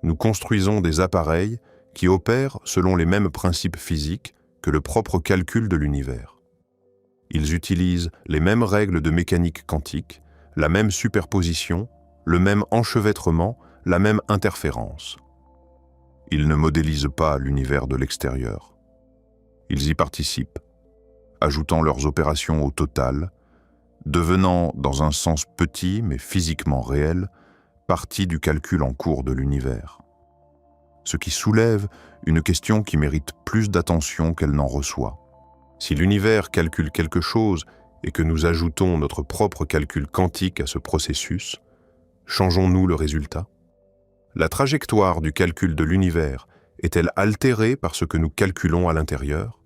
Nous construisons des appareils qui opèrent selon les mêmes principes physiques que le propre calcul de l'univers. Ils utilisent les mêmes règles de mécanique quantique, la même superposition, le même enchevêtrement, la même interférence. Ils ne modélisent pas l'univers de l'extérieur. Ils y participent, ajoutant leurs opérations au total, devenant, dans un sens petit mais physiquement réel, partie du calcul en cours de l'univers. Ce qui soulève une question qui mérite plus d'attention qu'elle n'en reçoit. Si l'univers calcule quelque chose et que nous ajoutons notre propre calcul quantique à ce processus, changeons-nous le résultat? La trajectoire du calcul de l'univers est-elle altérée par ce que nous calculons à l'intérieur?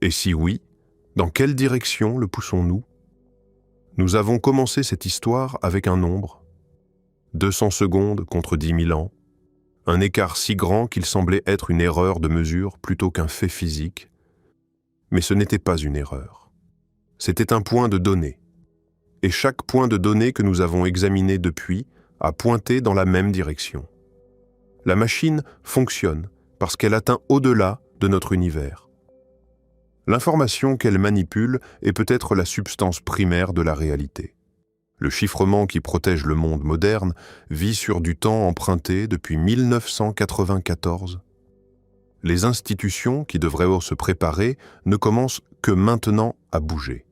Et si oui, dans quelle direction le poussons-nous? Nous avons commencé cette histoire avec un nombre, 200 secondes contre 10 000 ans, un écart si grand qu'il semblait être une erreur de mesure plutôt qu'un fait physique. Mais ce n'était pas une erreur. C'était un point de données. Et chaque point de données que nous avons examiné depuis a pointé dans la même direction. La machine fonctionne parce qu'elle atteint au-delà de notre univers. L'information qu'elle manipule est peut-être la substance primaire de la réalité. Le chiffrement qui protège le monde moderne vit sur du temps emprunté depuis 1994. Les institutions qui devraient se préparer ne commencent que maintenant à bouger.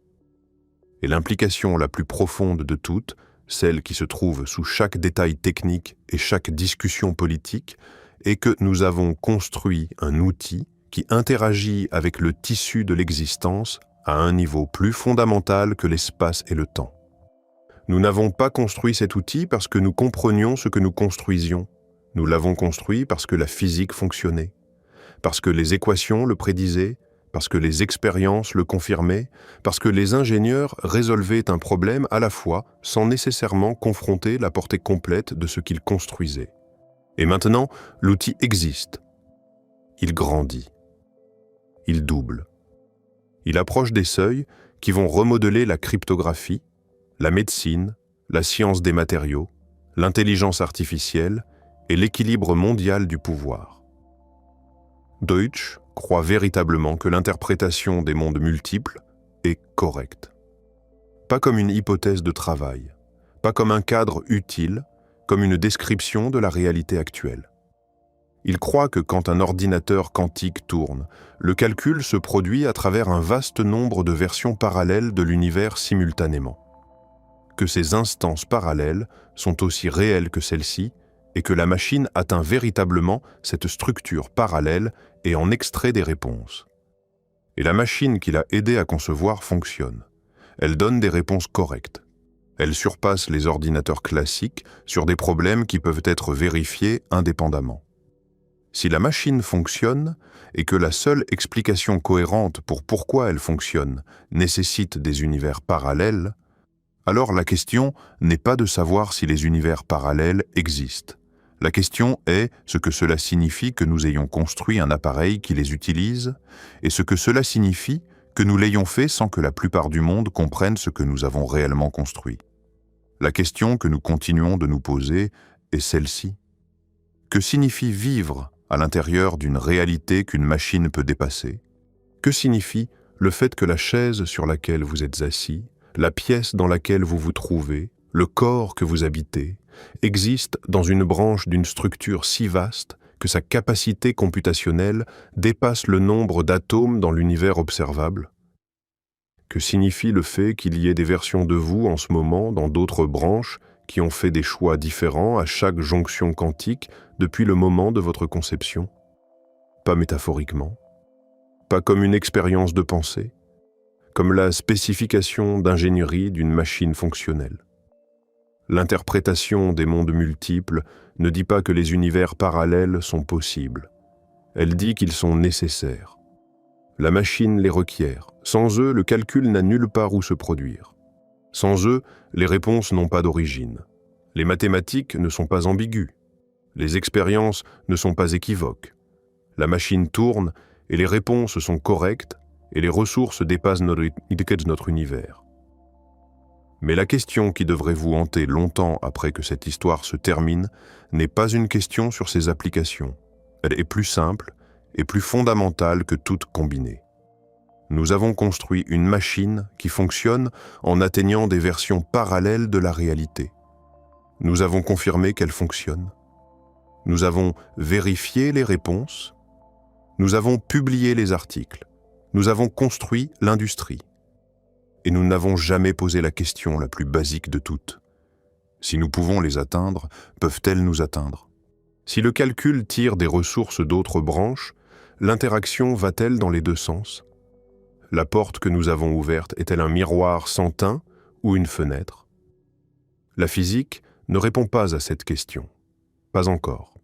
Et l'implication la plus profonde de toutes, celle qui se trouve sous chaque détail technique et chaque discussion politique, est que nous avons construit un outil qui interagit avec le tissu de l'existence à un niveau plus fondamental que l'espace et le temps. Nous n'avons pas construit cet outil parce que nous comprenions ce que nous construisions. Nous l'avons construit parce que la physique fonctionnait, parce que les équations le prédisaient, parce que les expériences le confirmaient, parce que les ingénieurs résolvaient un problème à la fois sans nécessairement confronter la portée complète de ce qu'ils construisaient. Et maintenant, l'outil existe. Il grandit. Il double. Il approche des seuils qui vont remodeler la cryptographie, la médecine, la science des matériaux, l'intelligence artificielle et l'équilibre mondial du pouvoir. Deutsch croit véritablement que l'interprétation des mondes multiples est correcte. Pas comme une hypothèse de travail, pas comme un cadre utile, comme une description de la réalité actuelle. Il croit que quand un ordinateur quantique tourne, le calcul se produit à travers un vaste nombre de versions parallèles de l'univers simultanément. Que ces instances parallèles sont aussi réelles que celles-ci et que la machine atteint véritablement cette structure parallèle et en extrait des réponses. Et la machine qui l'a aidé à concevoir fonctionne. Elle donne des réponses correctes. Elle surpasse les ordinateurs classiques sur des problèmes qui peuvent être vérifiés indépendamment. Si la machine fonctionne et que la seule explication cohérente pour pourquoi elle fonctionne nécessite des univers parallèles, alors la question n'est pas de savoir si les univers parallèles existent. La question est ce que cela signifie que nous ayons construit un appareil qui les utilise et ce que cela signifie que nous l'ayons fait sans que la plupart du monde comprenne ce que nous avons réellement construit. La question que nous continuons de nous poser est celle-ci. Que signifie vivre à l'intérieur d'une réalité qu'une machine peut dépasser? Que signifie le fait que la chaise sur laquelle vous êtes assis, la pièce dans laquelle vous vous trouvez, le corps que vous habitez, existe dans une branche d'une structure si vaste que sa capacité computationnelle dépasse le nombre d'atomes dans l'univers observable? Que signifie le fait qu'il y ait des versions de vous en ce moment dans d'autres branches qui ont fait des choix différents à chaque jonction quantique depuis le moment de votre conception? Pas métaphoriquement, pas comme une expérience de pensée, comme la spécification d'ingénierie d'une machine fonctionnelle. L'interprétation des mondes multiples ne dit pas que les univers parallèles sont possibles. Elle dit qu'ils sont nécessaires. La machine les requiert. Sans eux, le calcul n'a nulle part où se produire. Sans eux, les réponses n'ont pas d'origine. Les mathématiques ne sont pas ambiguës. Les expériences ne sont pas équivoques. La machine tourne et les réponses sont correctes, et les ressources dépassent notre univers. Mais la question qui devrait vous hanter longtemps après que cette histoire se termine n'est pas une question sur ses applications. Elle est plus simple et plus fondamentale que toutes combinées. Nous avons construit une machine qui fonctionne en atteignant des versions parallèles de la réalité. Nous avons confirmé qu'elle fonctionne. Nous avons vérifié les réponses. Nous avons publié les articles. Nous avons construit l'industrie. Et nous n'avons jamais posé la question la plus basique de toutes. Si nous pouvons les atteindre, peuvent-elles nous atteindre? Si le calcul tire des ressources d'autres branches, l'interaction va-t-elle dans les deux sens? La porte que nous avons ouverte est-elle un miroir sans teint ou une fenêtre? La physique ne répond pas à cette question. Pas encore.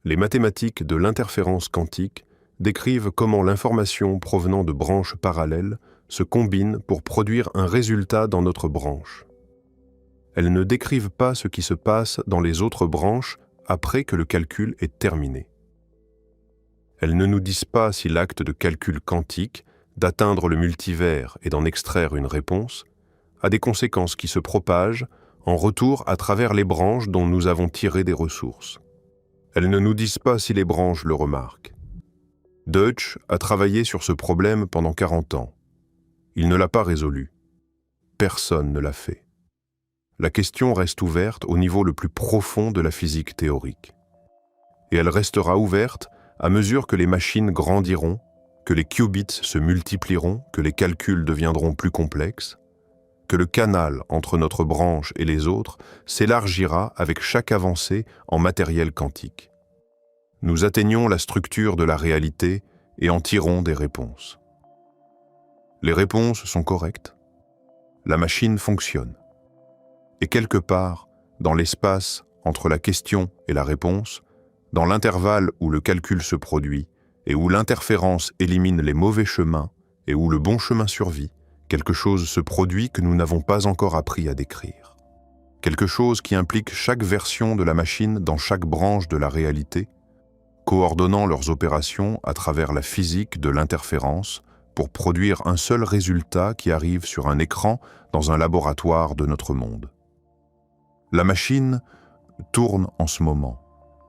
Les mathématiques de l'interférence quantique décrivent comment l'information provenant de branches parallèles se combine pour produire un résultat dans notre branche. Elles ne décrivent pas ce qui se passe dans les autres branches après que le calcul est terminé. Elles ne nous disent pas si l'acte de calcul quantique, d'atteindre le multivers et d'en extraire une réponse, a des conséquences qui se propagent en retour à travers les branches dont nous avons tiré des ressources. Elles ne nous disent pas si les branches le remarquent. Deutsch a travaillé sur ce problème pendant 40 ans. Il ne l'a pas résolu. Personne ne l'a fait. La question reste ouverte au niveau le plus profond de la physique théorique. Et elle restera ouverte à mesure que les machines grandiront, que les qubits se multiplieront, que les calculs deviendront plus complexes, que le canal entre notre branche et les autres s'élargira avec chaque avancée en matériel quantique. Nous atteignons la structure de la réalité et en tirons des réponses. Les réponses sont correctes. La machine fonctionne. Et quelque part, dans l'espace entre la question et la réponse, dans l'intervalle où le calcul se produit et où l'interférence élimine les mauvais chemins et où le bon chemin survit, quelque chose se produit que nous n'avons pas encore appris à décrire. Quelque chose qui implique chaque version de la machine dans chaque branche de la réalité, coordonnant leurs opérations à travers la physique de l'interférence pour produire un seul résultat qui arrive sur un écran dans un laboratoire de notre monde. La machine tourne en ce moment,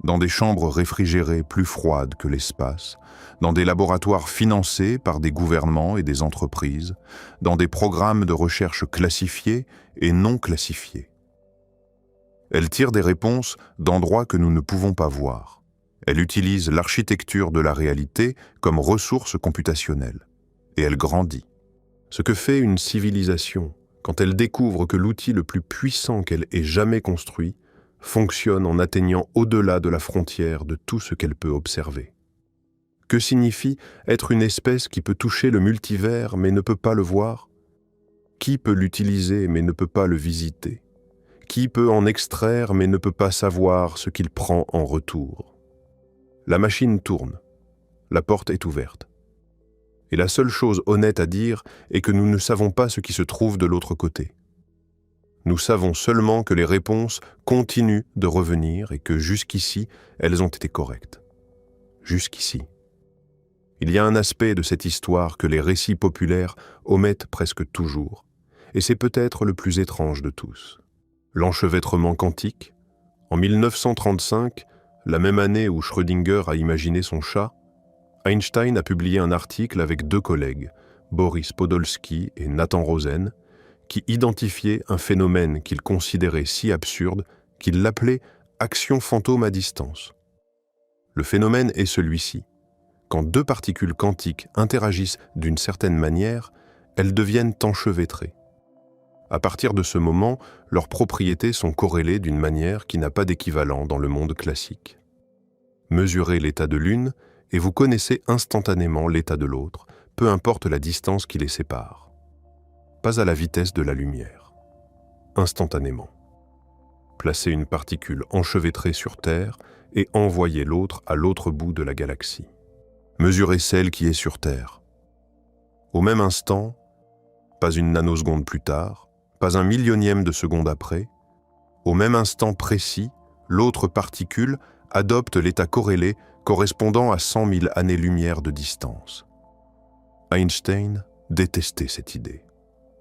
dans des chambres réfrigérées plus froides que l'espace, dans des laboratoires financés par des gouvernements et des entreprises, dans des programmes de recherche classifiés et non classifiés. Elle tire des réponses d'endroits que nous ne pouvons pas voir. Elle utilise l'architecture de la réalité comme ressource computationnelle. Et elle grandit. Ce que fait une civilisation quand elle découvre que l'outil le plus puissant qu'elle ait jamais construit fonctionne en atteignant au-delà de la frontière de tout ce qu'elle peut observer. Que signifie être une espèce qui peut toucher le multivers mais ne peut pas le voir? Qui peut l'utiliser mais ne peut pas le visiter? Qui peut en extraire mais ne peut pas savoir ce qu'il prend en retour? La machine tourne. La porte est ouverte. Et la seule chose honnête à dire est que nous ne savons pas ce qui se trouve de l'autre côté. Nous savons seulement que les réponses continuent de revenir et que jusqu'ici, elles ont été correctes. Jusqu'ici. Il y a un aspect de cette histoire que les récits populaires omettent presque toujours, et c'est peut-être le plus étrange de tous. L'enchevêtrement quantique. En 1935, la même année où Schrödinger a imaginé son chat, Einstein a publié un article avec 2 collègues, Boris Podolsky et Nathan Rosen, qui identifiaient un phénomène qu'il considérait si absurde qu'il l'appelait « action fantôme à distance ». Le phénomène est celui-ci. Quand 2 particules quantiques interagissent d'une certaine manière, elles deviennent enchevêtrées. À partir de ce moment, leurs propriétés sont corrélées d'une manière qui n'a pas d'équivalent dans le monde classique. Mesurez l'état de l'une, et vous connaissez instantanément l'état de l'autre, peu importe la distance qui les sépare. Pas à la vitesse de la lumière. Instantanément. Placez une particule enchevêtrée sur Terre et envoyez l'autre à l'autre bout de la galaxie. Mesurez celle qui est sur Terre. Au même instant, pas une nanoseconde plus tard, pas un millionième de seconde après, au même instant précis, l'autre particule adopte l'état corrélé correspondant à 100 000 années-lumière de distance. Einstein détestait cette idée.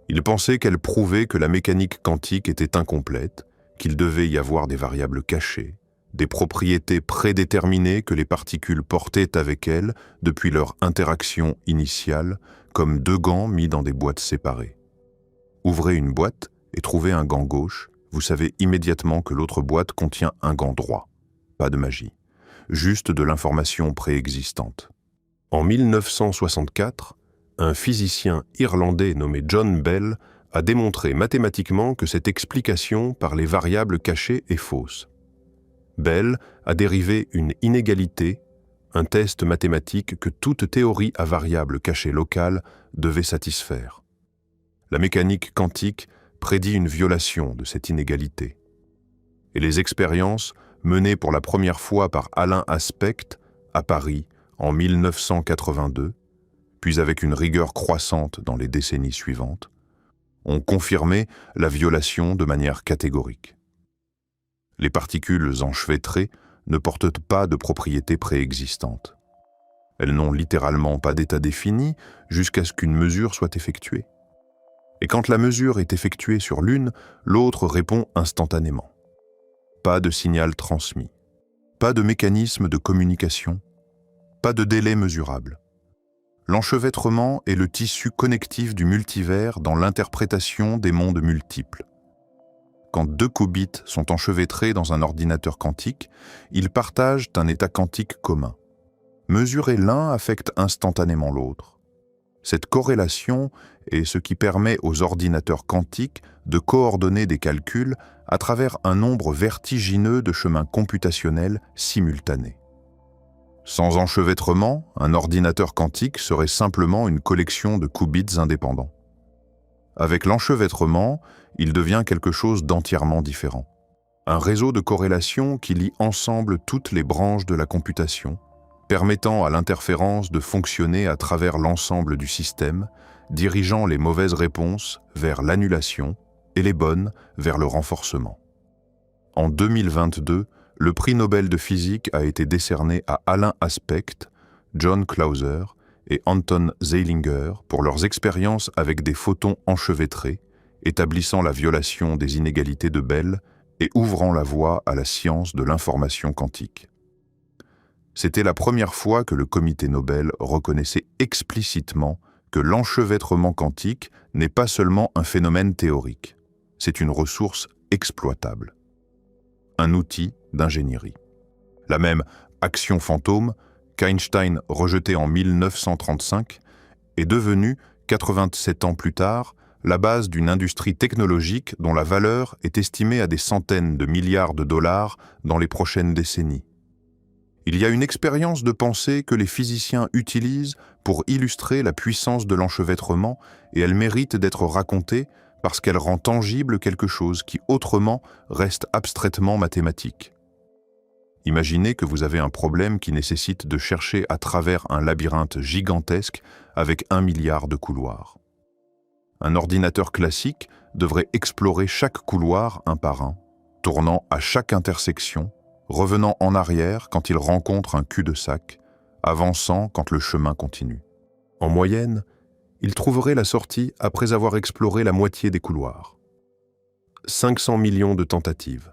Il pensait qu'elle prouvait que la mécanique quantique était incomplète, qu'il devait y avoir des variables cachées, des propriétés prédéterminées que les particules portaient avec elles depuis leur interaction initiale, comme deux gants mis dans des boîtes séparées. Ouvrez une boîte et trouvez un gant gauche, vous savez immédiatement que l'autre boîte contient un gant droit. Pas de magie, juste de l'information préexistante. En 1964, un physicien irlandais nommé John Bell a démontré mathématiquement que cette explication par les variables cachées est fausse. Bell a dérivé une inégalité, un test mathématique que toute théorie à variables cachées locales devait satisfaire. La mécanique quantique prédit une violation de cette inégalité. Et les expériences menées pour la première fois par Alain Aspect à Paris en 1982, puis avec une rigueur croissante dans les décennies suivantes, ont confirmé la violation de manière catégorique. Les particules enchevêtrées ne portent pas de propriétés préexistantes. Elles n'ont littéralement pas d'état défini jusqu'à ce qu'une mesure soit effectuée. Et quand la mesure est effectuée sur l'une, l'autre répond instantanément. Pas de signal transmis, pas de mécanisme de communication, pas de délai mesurable. L'enchevêtrement est le tissu connectif du multivers dans l'interprétation des mondes multiples. Quand deux qubits sont enchevêtrés dans un ordinateur quantique, ils partagent un état quantique commun. Mesurer l'un affecte instantanément l'autre. Cette corrélation est ce qui permet aux ordinateurs quantiques de coordonner des calculs à travers un nombre vertigineux de chemins computationnels simultanés. Sans enchevêtrement, un ordinateur quantique serait simplement une collection de qubits indépendants. Avec l'enchevêtrement, il devient quelque chose d'entièrement différent. Un réseau de corrélation qui lie ensemble toutes les branches de la computation, permettant à l'interférence de fonctionner à travers l'ensemble du système, dirigeant les mauvaises réponses vers l'annulation et les bonnes vers le renforcement. En 2022, le prix Nobel de physique a été décerné à Alain Aspect, John Clauser et Anton Zeilinger pour leurs expériences avec des photons enchevêtrés, établissant la violation des inégalités de Bell et ouvrant la voie à la science de l'information quantique. C'était la première fois que le comité Nobel reconnaissait explicitement que l'enchevêtrement quantique n'est pas seulement un phénomène théorique, c'est une ressource exploitable. Un outil d'ingénierie. La même action fantôme qu'Einstein rejetait en 1935 est devenue, 87 ans plus tard, la base d'une industrie technologique dont la valeur est estimée à des centaines de milliards de dollars dans les prochaines décennies. Il y a une expérience de pensée que les physiciens utilisent pour illustrer la puissance de l'enchevêtrement et elle mérite d'être racontée parce qu'elle rend tangible quelque chose qui autrement reste abstraitement mathématique. Imaginez que vous avez un problème qui nécessite de chercher à travers un labyrinthe gigantesque avec 1 milliard de couloirs. Un ordinateur classique devrait explorer chaque couloir un par un, tournant à chaque intersection, revenant en arrière quand il rencontre un cul-de-sac, avançant quand le chemin continue. En moyenne, il trouverait la sortie après avoir exploré la moitié des couloirs. 500 millions de tentatives.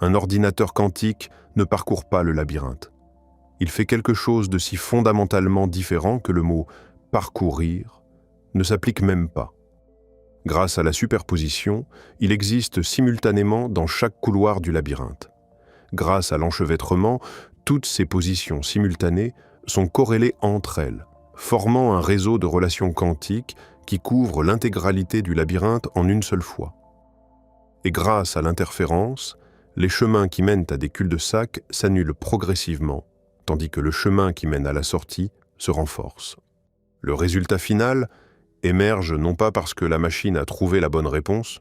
Un ordinateur quantique ne parcourt pas le labyrinthe. Il fait quelque chose de si fondamentalement différent que le mot « parcourir » ne s'applique même pas. Grâce à la superposition, il existe simultanément dans chaque couloir du labyrinthe. Grâce à l'enchevêtrement, toutes ces positions simultanées sont corrélées entre elles, formant un réseau de relations quantiques qui couvre l'intégralité du labyrinthe en une seule fois. Et grâce à l'interférence, les chemins qui mènent à des cul-de-sac s'annulent progressivement, tandis que le chemin qui mène à la sortie se renforce. Le résultat final émerge non pas parce que la machine a trouvé la bonne réponse,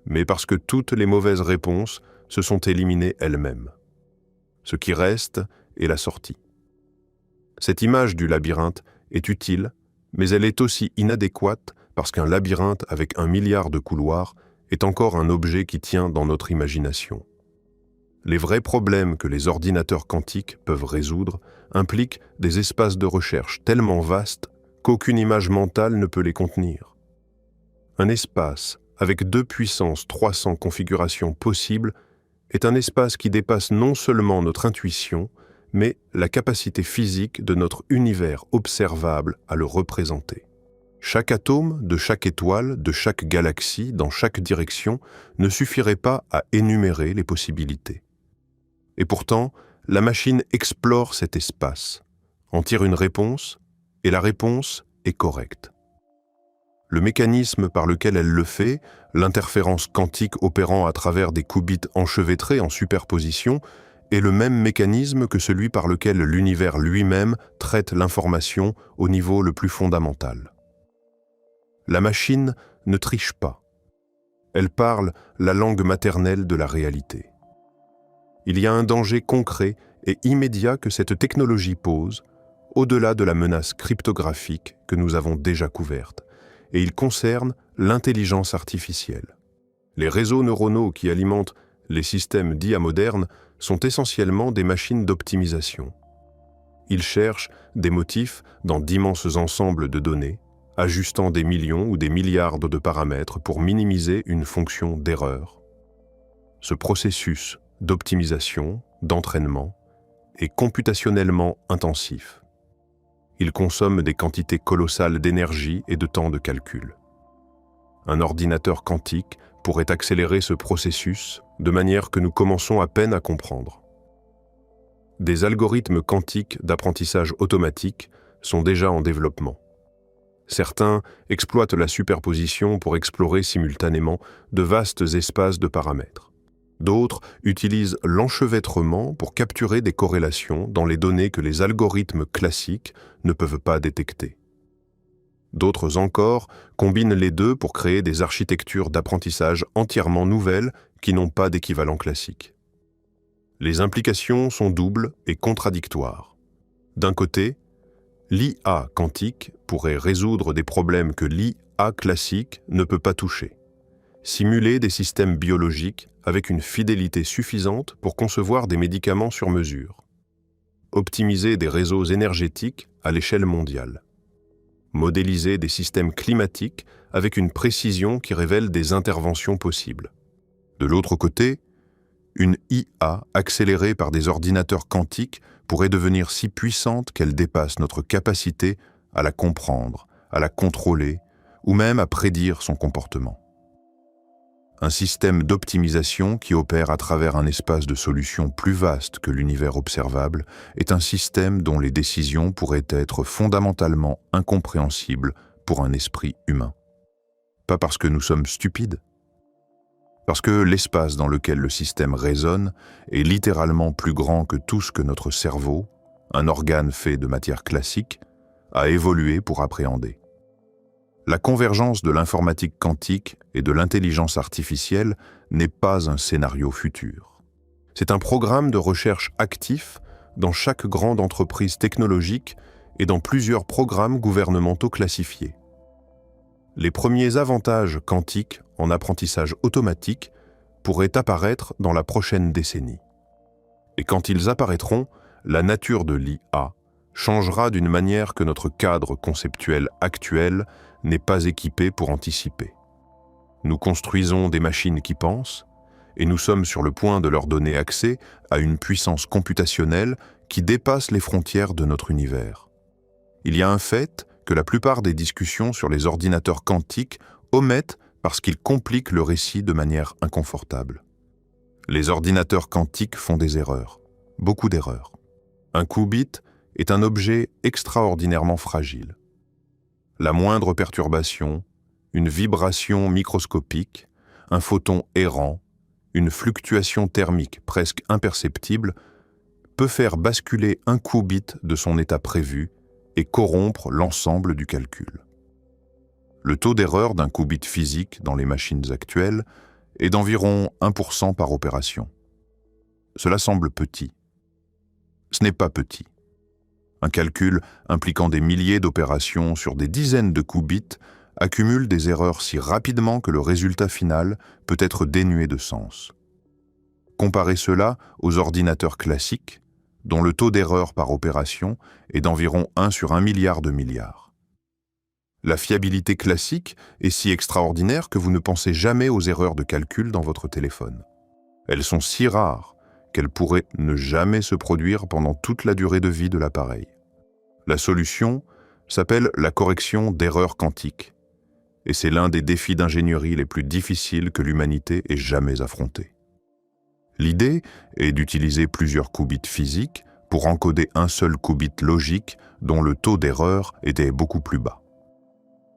mais parce que toutes les mauvaises réponses se sont éliminées elles-mêmes. Ce qui reste est la sortie. Cette image du labyrinthe est utile, mais elle est aussi inadéquate parce qu'un labyrinthe avec 1 milliard de couloirs est encore un objet qui tient dans notre imagination. Les vrais problèmes que les ordinateurs quantiques peuvent résoudre impliquent des espaces de recherche tellement vastes qu'aucune image mentale ne peut les contenir. Un espace avec 2 puissance 300 configurations possibles est un espace qui dépasse non seulement notre intuition, mais la capacité physique de notre univers observable à le représenter. Chaque atome de chaque étoile, de chaque galaxie, dans chaque direction, ne suffirait pas à énumérer les possibilités. Et pourtant, la machine explore cet espace, en tire une réponse, et la réponse est correcte. Le mécanisme par lequel elle le fait, l'interférence quantique opérant à travers des qubits enchevêtrés en superposition, est le même mécanisme que celui par lequel l'univers lui-même traite l'information au niveau le plus fondamental. La machine ne triche pas. Elle parle la langue maternelle de la réalité. Il y a un danger concret et immédiat que cette technologie pose, au-delà de la menace cryptographique que nous avons déjà couverte, et il concerne l'intelligence artificielle. Les réseaux neuronaux qui alimentent les systèmes d'IA modernes sont essentiellement des machines d'optimisation. Ils cherchent des motifs dans d'immenses ensembles de données, ajustant des millions ou des milliards de paramètres pour minimiser une fonction d'erreur. Ce processus d'optimisation, d'entraînement, est computationnellement intensif. Il consomme des quantités colossales d'énergie et de temps de calcul. Un ordinateur quantique pourrait accélérer ce processus de manière que nous commençons à peine à comprendre. Des algorithmes quantiques d'apprentissage automatique sont déjà en développement. Certains exploitent la superposition pour explorer simultanément de vastes espaces de paramètres. D'autres utilisent l'enchevêtrement pour capturer des corrélations dans les données que les algorithmes classiques ne peuvent pas détecter. D'autres encore combinent les deux pour créer des architectures d'apprentissage entièrement nouvelles qui n'ont pas d'équivalent classique. Les implications sont doubles et contradictoires. D'un côté, l'IA quantique pourrait résoudre des problèmes que l'IA classique ne peut pas toucher. Simuler des systèmes biologiques avec une fidélité suffisante pour concevoir des médicaments sur mesure. Optimiser des réseaux énergétiques à l'échelle mondiale. Modéliser des systèmes climatiques avec une précision qui révèle des interventions possibles. De l'autre côté, une IA accélérée par des ordinateurs quantiques pourrait devenir si puissante qu'elle dépasse notre capacité à la comprendre, à la contrôler ou même à prédire son comportement. Un système d'optimisation qui opère à travers un espace de solutions plus vaste que l'univers observable est un système dont les décisions pourraient être fondamentalement incompréhensibles pour un esprit humain. Pas parce que nous sommes stupides, parce que l'espace dans lequel le système résonne est littéralement plus grand que tout ce que notre cerveau, un organe fait de matière classique, a évolué pour appréhender. La convergence de l'informatique quantique et de l'intelligence artificielle n'est pas un scénario futur. C'est un programme de recherche actif dans chaque grande entreprise technologique et dans plusieurs programmes gouvernementaux classifiés. Les premiers avantages quantiques en apprentissage automatique pourraient apparaître dans la prochaine décennie. Et quand ils apparaîtront, la nature de l'IA changera d'une manière que notre cadre conceptuel actuel n'est pas équipé pour anticiper. Nous construisons des machines qui pensent, et nous sommes sur le point de leur donner accès à une puissance computationnelle qui dépasse les frontières de notre univers. Il y a un fait que la plupart des discussions sur les ordinateurs quantiques omettent parce qu'ils compliquent le récit de manière inconfortable. Les ordinateurs quantiques font des erreurs, beaucoup d'erreurs. Un qubit est un objet extraordinairement fragile. La moindre perturbation, une vibration microscopique, un photon errant, une fluctuation thermique presque imperceptible peut faire basculer un qubit de son état prévu et corrompre l'ensemble du calcul. Le taux d'erreur d'un qubit physique dans les machines actuelles est d'environ 1% par opération. Cela semble petit. Ce n'est pas petit. Un calcul impliquant des milliers d'opérations sur des dizaines de qubits accumule des erreurs si rapidement que le résultat final peut être dénué de sens. comparez cela aux ordinateurs classiques, dont le taux d'erreur par opération est d'environ 1 sur 1 milliard de milliards. La fiabilité classique est si extraordinaire que vous ne pensez jamais aux erreurs de calcul dans votre téléphone. Elles sont si rares qu'elles pourraient ne jamais se produire pendant toute la durée de vie de l'appareil. La solution s'appelle la correction d'erreurs quantiques, et c'est l'un des défis d'ingénierie les plus difficiles que l'humanité ait jamais affrontés. L'idée est d'utiliser plusieurs qubits physiques pour encoder un seul qubit logique dont le taux d'erreur était beaucoup plus bas.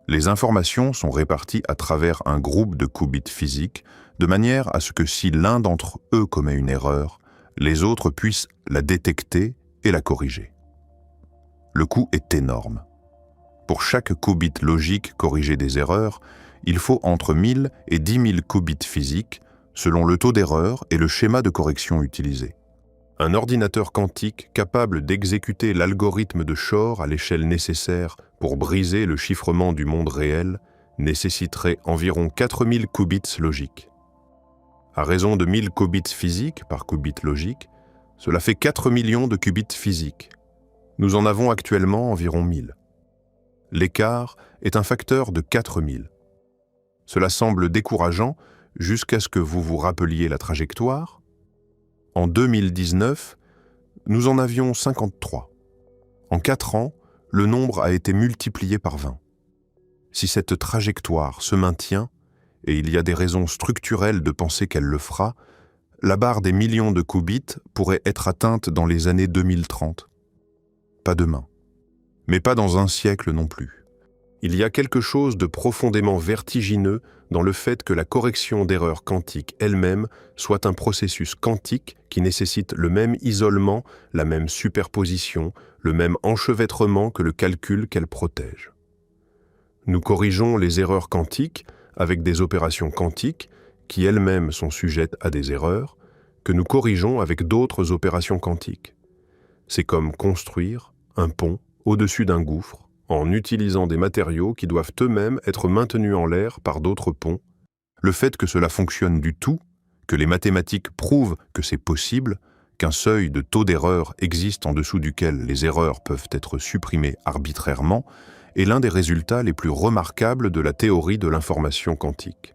Les informations sont réparties à travers un groupe de qubits physiques de manière à ce que si l'un d'entre eux commet une erreur, les autres puissent la détecter et la corriger. Le coût est énorme. Pour chaque qubit logique corriger des erreurs, il faut entre 1000 et 10 000 qubits physiques selon le taux d'erreur et le schéma de correction utilisé. Un ordinateur quantique capable d'exécuter l'algorithme de Shor à l'échelle nécessaire pour briser le chiffrement du monde réel nécessiterait environ 4000 qubits logiques. À raison de 1000 qubits physiques par qubit logique, cela fait 4 millions de qubits physiques. Nous en avons actuellement environ 1000. L'écart est un facteur de 4000. Cela semble décourageant jusqu'à ce que vous vous rappeliez la trajectoire. En 2019, nous en avions 53. En 4 ans, le nombre a été multiplié par 20. Si cette trajectoire se maintient, et il y a des raisons structurelles de penser qu'elle le fera, la barre des millions de qubits pourrait être atteinte dans les années 2030. Pas demain, mais pas dans un siècle non plus. Il y a quelque chose de profondément vertigineux dans le fait que la correction d'erreurs quantiques elle-même soit un processus quantique qui nécessite le même isolement, la même superposition, le même enchevêtrement que le calcul qu'elle protège. Nous corrigeons les erreurs quantiques avec des opérations quantiques qui elles-mêmes sont sujettes à des erreurs, que nous corrigeons avec d'autres opérations quantiques. C'est comme construire un pont au-dessus d'un gouffre en utilisant des matériaux qui doivent eux-mêmes être maintenus en l'air par d'autres ponts. Le fait que cela fonctionne du tout, que les mathématiques prouvent que c'est possible, qu'un seuil de taux d'erreur existe en dessous duquel les erreurs peuvent être supprimées arbitrairement, est l'un des résultats les plus remarquables de la théorie de l'information quantique.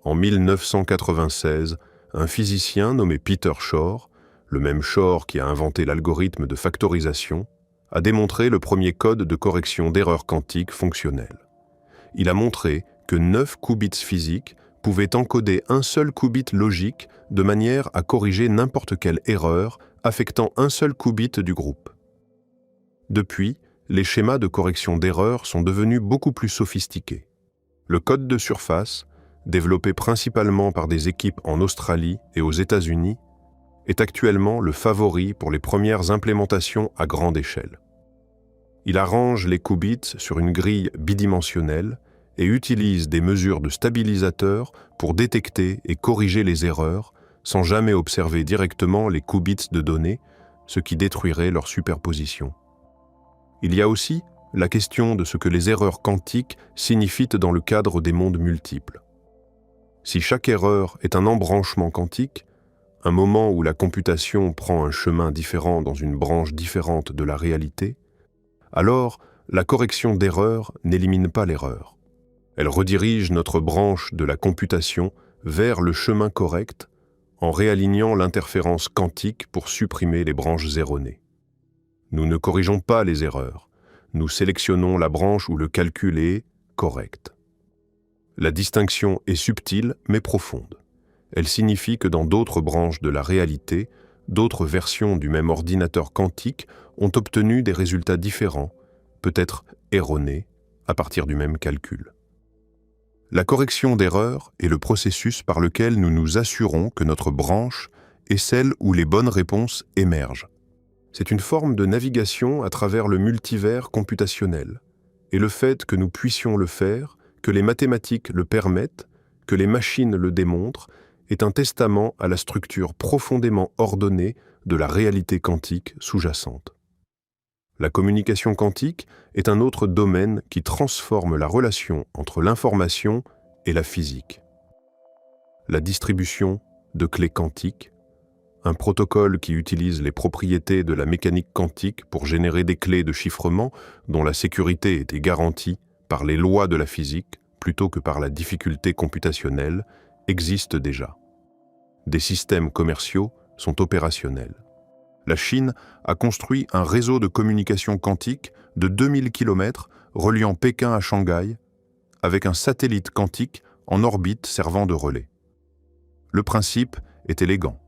En 1996, un physicien nommé Peter Shor, le même Shor qui a inventé l'algorithme de factorisation, a démontré le premier code de correction d'erreurs quantiques fonctionnel. Il a montré que 9 qubits physiques pouvaient encoder un seul qubit logique de manière à corriger n'importe quelle erreur affectant un seul qubit du groupe. Depuis, les schémas de correction d'erreurs sont devenus beaucoup plus sophistiqués. Le code de surface, développé principalement par des équipes en Australie et aux États-Unis, est actuellement le favori pour les premières implémentations à grande échelle. Il arrange les qubits sur une grille bidimensionnelle et utilise des mesures de stabilisateurs pour détecter et corriger les erreurs sans jamais observer directement les qubits de données, ce qui détruirait leur superposition. Il y a aussi la question de ce que les erreurs quantiques signifient dans le cadre des mondes multiples. Si chaque erreur est un embranchement quantique, un moment où la computation prend un chemin différent dans une branche différente de la réalité, alors la correction d'erreur n'élimine pas l'erreur. Elle redirige notre branche de la computation vers le chemin correct en réalignant l'interférence quantique pour supprimer les branches erronées. Nous ne corrigeons pas les erreurs, nous sélectionnons la branche où le calcul est correct. La distinction est subtile mais profonde. Elle signifie que dans d'autres branches de la réalité, d'autres versions du même ordinateur quantique ont obtenu des résultats différents, peut-être erronés, à partir du même calcul. La correction d'erreurs est le processus par lequel nous nous assurons que notre branche est celle où les bonnes réponses émergent. C'est une forme de navigation à travers le multivers computationnel, et le fait que nous puissions le faire, que les mathématiques le permettent, que les machines le démontrent, est un testament à la structure profondément ordonnée de la réalité quantique sous-jacente. La communication quantique est un autre domaine qui transforme la relation entre l'information et la physique. La distribution de clés quantiques, un protocole qui utilise les propriétés de la mécanique quantique pour générer des clés de chiffrement dont la sécurité était garantie par les lois de la physique plutôt que par la difficulté computationnelle, existe déjà. Des systèmes commerciaux sont opérationnels. La Chine a construit un réseau de communication quantique de 2000 km reliant Pékin à Shanghai avec un satellite quantique en orbite servant de relais. Le principe est élégant.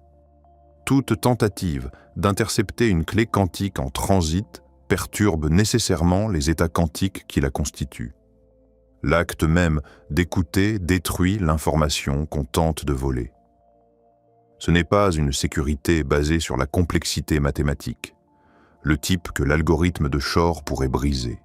Toute tentative d'intercepter une clé quantique en transit perturbe nécessairement les états quantiques qui la constituent. L'acte même d'écouter détruit l'information qu'on tente de voler. Ce n'est pas une sécurité basée sur la complexité mathématique, le type que l'algorithme de Shor pourrait briser.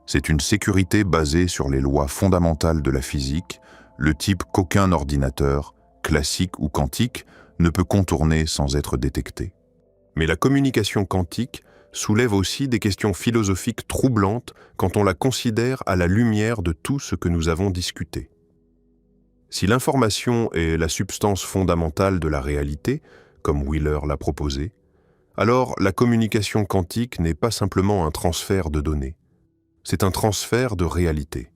C'est une sécurité basée sur les lois fondamentales de la physique, le type qu'aucun ordinateur, classique ou quantique, ne peut contourner sans être détecté. Mais la communication quantique soulève aussi des questions philosophiques troublantes quand on la considère à la lumière de tout ce que nous avons discuté. Si l'information est la substance fondamentale de la réalité, comme Wheeler l'a proposé, alors la communication quantique n'est pas simplement un transfert de données, c'est un transfert de réalité.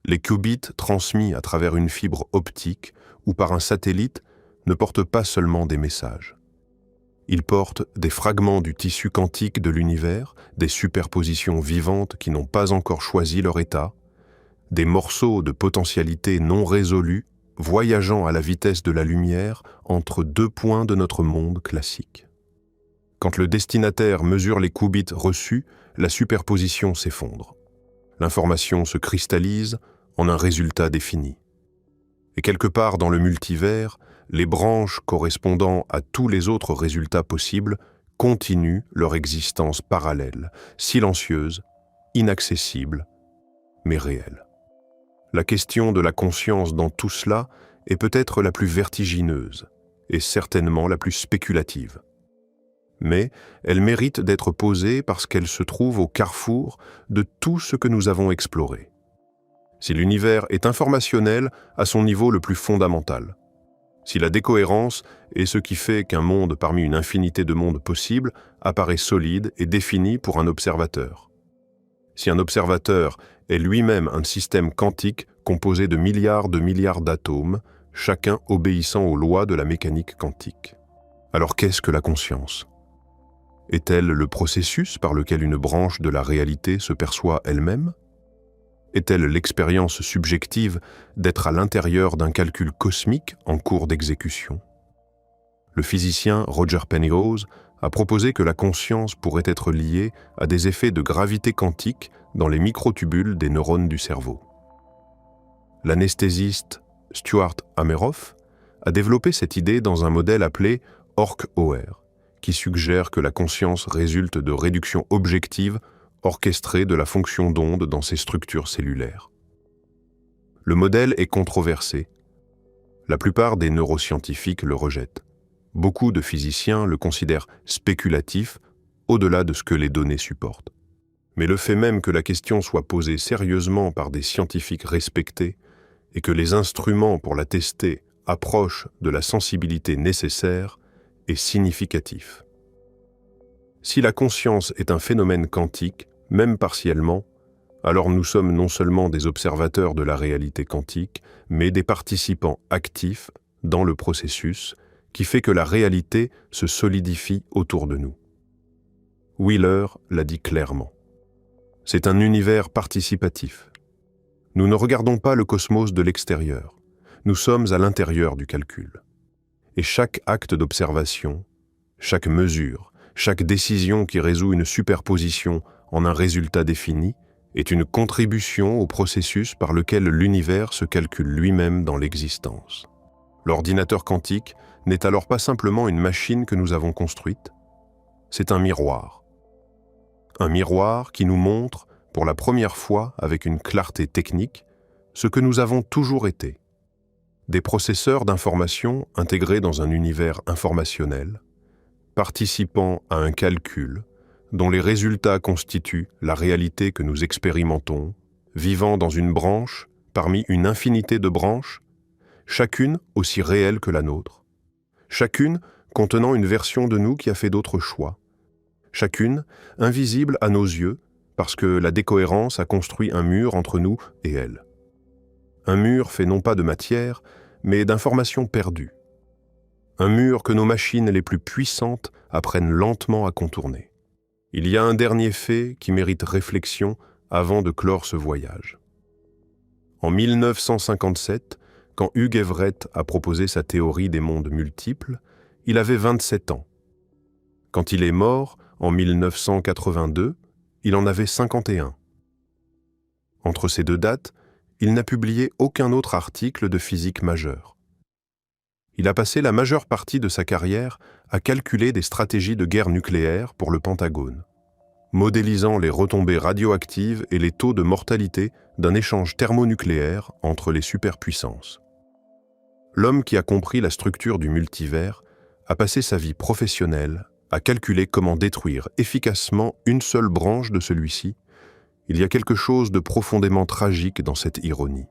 Les qubits transmis à travers une fibre optique ou par un satellite ne portent pas seulement des messages. Ils portent des fragments du tissu quantique de l'univers, des superpositions vivantes qui n'ont pas encore choisi leur état, des morceaux de potentialité non résolus voyageant à la vitesse de la lumière entre deux points de notre monde classique. Quand le destinataire mesure les qubits reçus, la superposition s'effondre. L'information se cristallise en un résultat défini. Et quelque part dans le multivers, les branches correspondant à tous les autres résultats possibles continuent leur existence parallèle, silencieuse, inaccessible, mais réelle. La question de la conscience dans tout cela est peut-être la plus vertigineuse et certainement la plus spéculative. Mais elle mérite d'être posée parce qu'elle se trouve au carrefour de tout ce que nous avons exploré. Si l'univers est informationnel à son niveau le plus fondamental, si la décohérence est ce qui fait qu'un monde parmi une infinité de mondes possibles apparaît solide et défini pour un observateur, si un observateur est lui-même un système quantique composé de milliards d'atomes, chacun obéissant aux lois de la mécanique quantique. Alors qu'est-ce que la conscience ? Est-elle le processus par lequel une branche de la réalité se perçoit elle-même ? Est-elle l'expérience subjective d'être à l'intérieur d'un calcul cosmique en cours d'exécution ? Le physicien Roger Penrose a proposé que la conscience pourrait être liée à des effets de gravité quantique dans les microtubules des neurones du cerveau. L'anesthésiste Stuart Hameroff a développé cette idée dans un modèle appelé ORC-OR, qui suggère que la conscience résulte de réductions objectives orchestrées de la fonction d'onde dans ces structures cellulaires. Le modèle est controversé. La plupart des neuroscientifiques le rejettent. Beaucoup de physiciens le considèrent spéculatif au-delà de ce que les données supportent. Mais le fait même que la question soit posée sérieusement par des scientifiques respectés et que les instruments pour la tester approchent de la sensibilité nécessaire est significatif. Si la conscience est un phénomène quantique, même partiellement, alors nous sommes non seulement des observateurs de la réalité quantique, mais des participants actifs dans le processus qui fait que la réalité se solidifie autour de nous. Wheeler l'a dit clairement. C'est un univers participatif. Nous ne regardons pas le cosmos de l'extérieur. Nous sommes à l'intérieur du calcul. Et chaque acte d'observation, chaque mesure, chaque décision qui résout une superposition en un résultat défini est une contribution au processus par lequel l'univers se calcule lui-même dans l'existence. L'ordinateur quantique n'est alors pas simplement une machine que nous avons construite, c'est un miroir. Un miroir qui nous montre, pour la première fois avec une clarté technique, ce que nous avons toujours été. Des processeurs d'information intégrés dans un univers informationnel, participant à un calcul dont les résultats constituent la réalité que nous expérimentons, vivant dans une branche parmi une infinité de branches, chacune aussi réelle que la nôtre, chacune contenant une version de nous qui a fait d'autres choix, chacune invisible à nos yeux parce que la décohérence a construit un mur entre nous et elle. Un mur fait non pas de matière, mais d'informations perdues. Un mur que nos machines les plus puissantes apprennent lentement à contourner. Il y a un dernier fait qui mérite réflexion avant de clore ce voyage. En 1957, quand Hugh Everett a proposé sa théorie des mondes multiples, il avait 27 ans. Quand il est mort, en 1982, il en avait 51. Entre ces deux dates, il n'a publié aucun autre article de physique majeur. Il a passé la majeure partie de sa carrière à calculer des stratégies de guerre nucléaire pour le Pentagone, modélisant les retombées radioactives et les taux de mortalité d'un échange thermonucléaire entre les superpuissances. L'homme qui a compris la structure du multivers a passé sa vie professionnelle à calculer comment détruire efficacement une seule branche de celui-ci. Il y a quelque chose de profondément tragique dans cette ironie,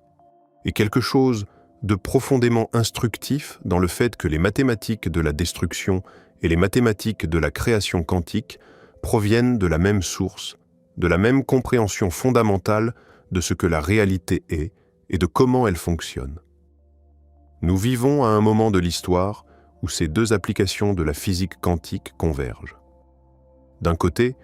et quelque chose de profondément instructif dans le fait que les mathématiques de la destruction et les mathématiques de la création quantique proviennent de la même source, de la même compréhension fondamentale de ce que la réalité est et de comment elle fonctionne. Nous vivons à un moment de l'histoire où ces deux applications de la physique quantique convergent. D'un côté,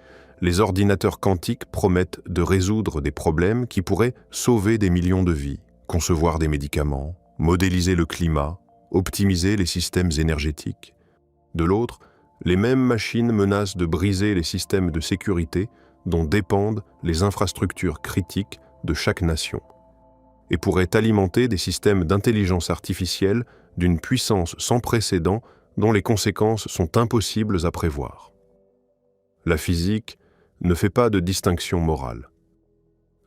les ordinateurs quantiques promettent de résoudre des problèmes qui pourraient sauver des millions de vies, concevoir des médicaments, modéliser le climat, optimiser les systèmes énergétiques. De l'autre, les mêmes machines menacent de briser les systèmes de sécurité dont dépendent les infrastructures critiques de chaque nation, et pourraient alimenter des systèmes d'intelligence artificielle d'une puissance sans précédent dont les conséquences sont impossibles à prévoir. La physique ne fait pas de distinction morale.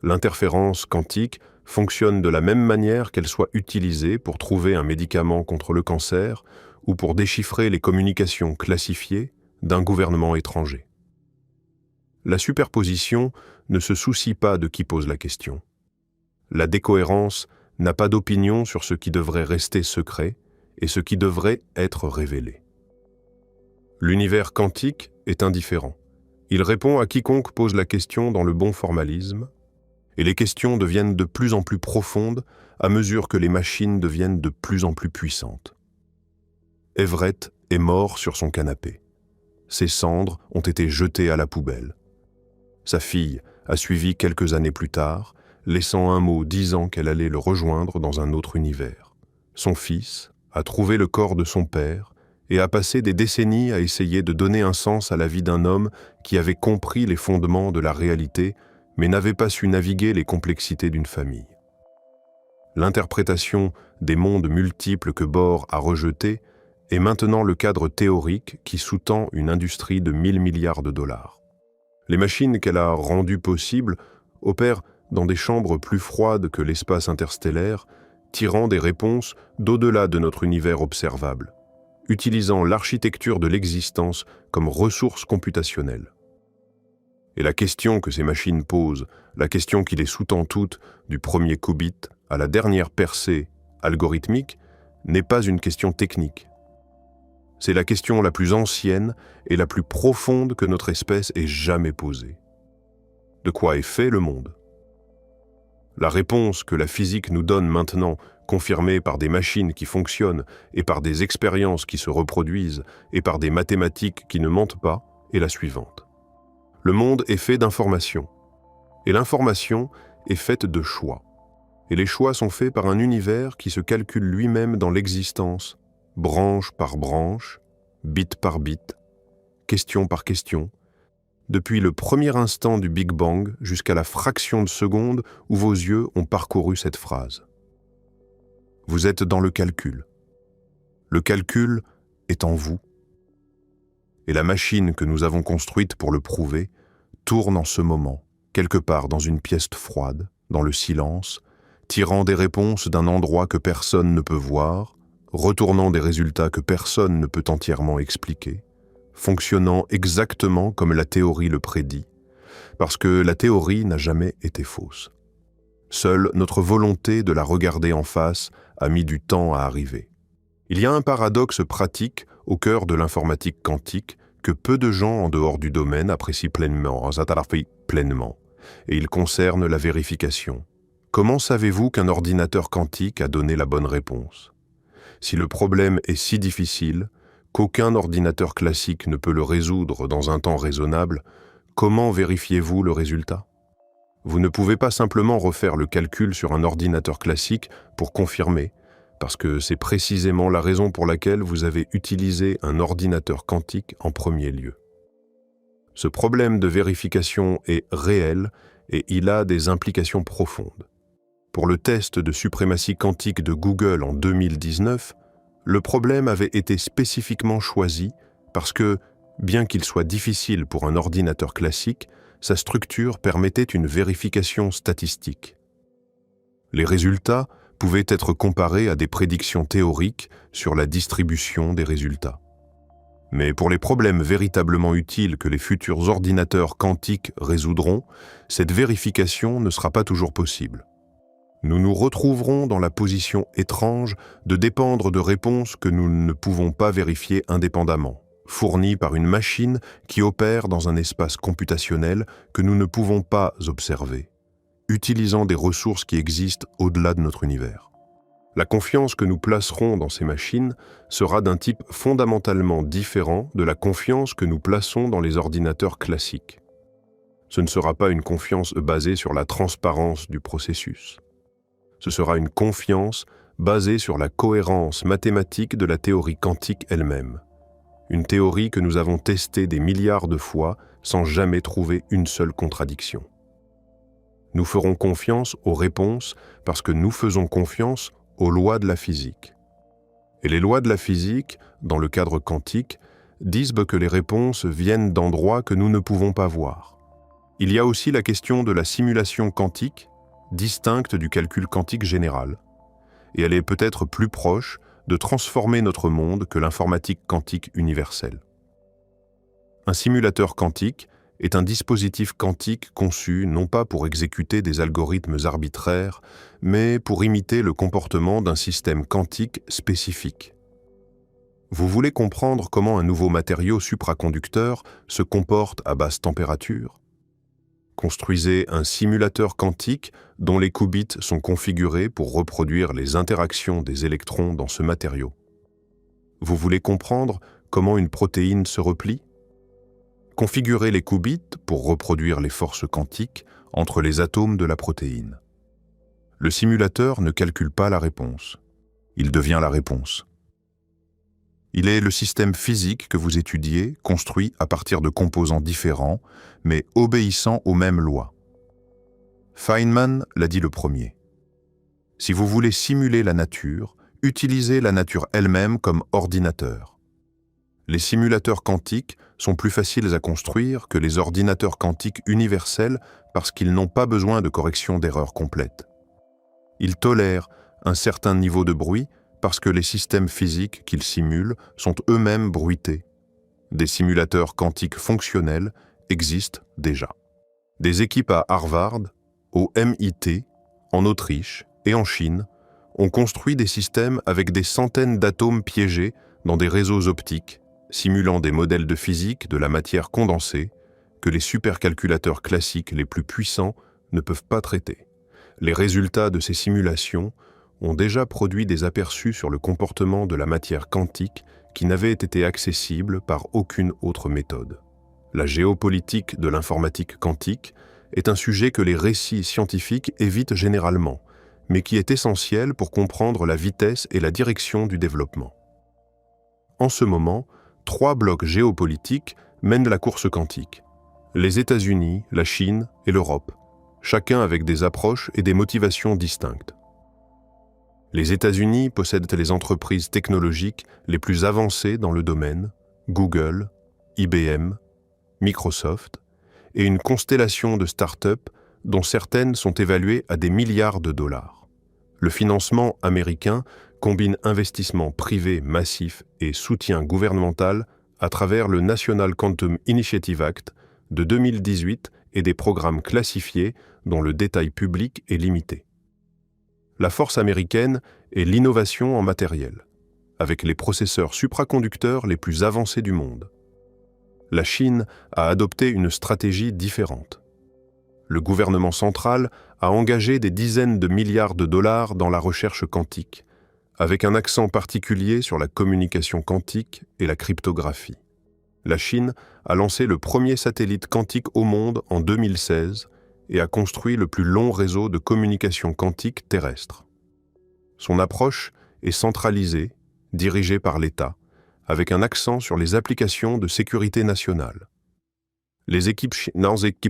L'interférence quantique fonctionne de la même manière qu'elle soit utilisée pour trouver un médicament contre le cancer ou pour déchiffrer les communications classifiées d'un gouvernement étranger. La superposition ne se soucie pas de qui pose la question. La décohérence n'a pas d'opinion sur ce qui devrait rester secret et ce qui devrait être révélé. L'univers quantique est indifférent. Il répond à quiconque pose la question dans le bon formalisme, et les questions deviennent de plus en plus profondes à mesure que les machines deviennent de plus en plus puissantes. Everett est mort sur son canapé. Ses cendres ont été jetées à la poubelle. Sa fille a suivi quelques années plus tard, laissant un mot disant qu'elle allait le rejoindre dans un autre univers. Son fils a trouvé le corps de son père et a passé des décennies à essayer de donner un sens à la vie d'un homme qui avait compris les fondements de la réalité, mais n'avait pas su naviguer les complexités d'une famille. L'interprétation des mondes multiples que Bohr a rejetés est maintenant le cadre théorique qui sous-tend une industrie de 1000 milliards de dollars. Les machines qu'elle a rendues possibles opèrent dans des chambres plus froides que l'espace interstellaire, tirant des réponses d'au-delà de notre univers observable, utilisant l'architecture de l'existence comme ressource computationnelle. Et la question que ces machines posent, la question qui les sous-tend toutes, du premier qubit à la dernière percée algorithmique, n'est pas une question technique. C'est la question la plus ancienne et la plus profonde que notre espèce ait jamais posée. De quoi est fait le monde ? La réponse que la physique nous donne maintenant, confirmée par des machines qui fonctionnent et par des expériences qui se reproduisent et par des mathématiques qui ne mentent pas, est la suivante. Le monde est fait d'informations, et l'information est faite de choix. Et les choix sont faits par un univers qui se calcule lui-même dans l'existence, branche par branche, bit par bit, question par question, depuis le premier instant du Big Bang jusqu'à la fraction de seconde où vos yeux ont parcouru cette phrase. Vous êtes dans le calcul. Le calcul est en vous. Et la machine que nous avons construite pour le prouver tourne en ce moment, quelque part dans une pièce froide, dans le silence, tirant des réponses d'un endroit que personne ne peut voir, retournant des résultats que personne ne peut entièrement expliquer, fonctionnant exactement comme la théorie le prédit, parce que la théorie n'a jamais été fausse. Seule notre volonté de la regarder en face a mis du temps à arriver. Il y a un paradoxe pratique au cœur de l'informatique quantique que peu de gens en dehors du domaine apprécient pleinement, et il concerne la vérification. Comment savez-vous qu'un ordinateur quantique a donné la bonne réponse? Si le problème est si difficile qu'aucun ordinateur classique ne peut le résoudre dans un temps raisonnable, comment vérifiez-vous le résultat? Vous ne pouvez pas simplement refaire le calcul sur un ordinateur classique pour confirmer, parce que c'est précisément la raison pour laquelle vous avez utilisé un ordinateur quantique en premier lieu. Ce problème de vérification est réel et il a des implications profondes. Pour le test de suprématie quantique de Google en 2019, le problème avait été spécifiquement choisi parce que, bien qu'il soit difficile pour un ordinateur classique, sa structure permettait une vérification statistique. Les résultats pouvaient être comparés à des prédictions théoriques sur la distribution des résultats. Mais pour les problèmes véritablement utiles que les futurs ordinateurs quantiques résoudront, cette vérification ne sera pas toujours possible. Nous nous retrouverons dans la position étrange de dépendre de réponses que nous ne pouvons pas vérifier indépendamment, fournies par une machine qui opère dans un espace computationnel que nous ne pouvons pas observer, utilisant des ressources qui existent au-delà de notre univers. La confiance que nous placerons dans ces machines sera d'un type fondamentalement différent de la confiance que nous plaçons dans les ordinateurs classiques. Ce ne sera pas une confiance basée sur la transparence du processus. Ce sera une confiance basée sur la cohérence mathématique de la théorie quantique elle-même. Une théorie que nous avons testée des milliards de fois sans jamais trouver une seule contradiction. Nous ferons confiance aux réponses parce que nous faisons confiance aux lois de la physique. Et les lois de la physique, dans le cadre quantique, disent que les réponses viennent d'endroits que nous ne pouvons pas voir. Il y a aussi la question de la simulation quantique, distincte du calcul quantique général, et elle est peut-être plus proche de transformer notre monde que l'informatique quantique universelle. Un simulateur quantique est un dispositif quantique conçu non pas pour exécuter des algorithmes arbitraires, mais pour imiter le comportement d'un système quantique spécifique. Vous voulez comprendre comment un nouveau matériau supraconducteur se comporte à basse température? Construisez un simulateur quantique dont les qubits sont configurés pour reproduire les interactions des électrons dans ce matériau. Vous voulez comprendre comment une protéine se replie? Configurez les qubits pour reproduire les forces quantiques entre les atomes de la protéine. Le simulateur ne calcule pas la réponse. Il devient la réponse. Il est le système physique que vous étudiez, construit à partir de composants différents, mais obéissant aux mêmes lois. Feynman l'a dit le premier. Si vous voulez simuler la nature, utilisez la nature elle-même comme ordinateur. Les simulateurs quantiques sont plus faciles à construire que les ordinateurs quantiques universels parce qu'ils n'ont pas besoin de correction d'erreurs complètes. Ils tolèrent un certain niveau de bruit parce que les systèmes physiques qu'ils simulent sont eux-mêmes bruités. Des simulateurs quantiques fonctionnels existent déjà. Des équipes à Harvard, au MIT, en Autriche et en Chine ont construit des systèmes avec des centaines d'atomes piégés dans des réseaux optiques, simulant des modèles de physique de la matière condensée que les supercalculateurs classiques les plus puissants ne peuvent pas traiter. Les résultats de ces simulations ont déjà produit des aperçus sur le comportement de la matière quantique qui n'avaient été accessibles par aucune autre méthode. La géopolitique de l'informatique quantique est un sujet que les récits scientifiques évitent généralement, mais qui est essentiel pour comprendre la vitesse et la direction du développement. En ce moment, 3 blocs géopolitiques mènent la course quantique. Les États-Unis, la Chine et l'Europe, chacun avec des approches et des motivations distinctes. Les États-Unis possèdent les entreprises technologiques les plus avancées dans le domaine, Google, IBM, Microsoft, et une constellation de start-up dont certaines sont évaluées à des milliards de dollars. Le financement américain combine investissement privé massif et soutien gouvernemental à travers le National Quantum Initiative Act de 2018 et des programmes classifiés dont le détail public est limité. La force américaine est l'innovation en matériel. avec les processeurs supraconducteurs les plus avancés du monde. La Chine a adopté une stratégie différente. Le gouvernement central a engagé des dizaines de milliards de dollars dans la recherche quantique, avec un accent particulier sur la communication quantique et la cryptographie. La Chine a lancé le premier satellite quantique au monde en 2016 et a construit le plus long réseau de communication quantique terrestre. Son approche est centralisée, dirigée par l'État, avec un accent sur les applications de sécurité nationale. Les équipes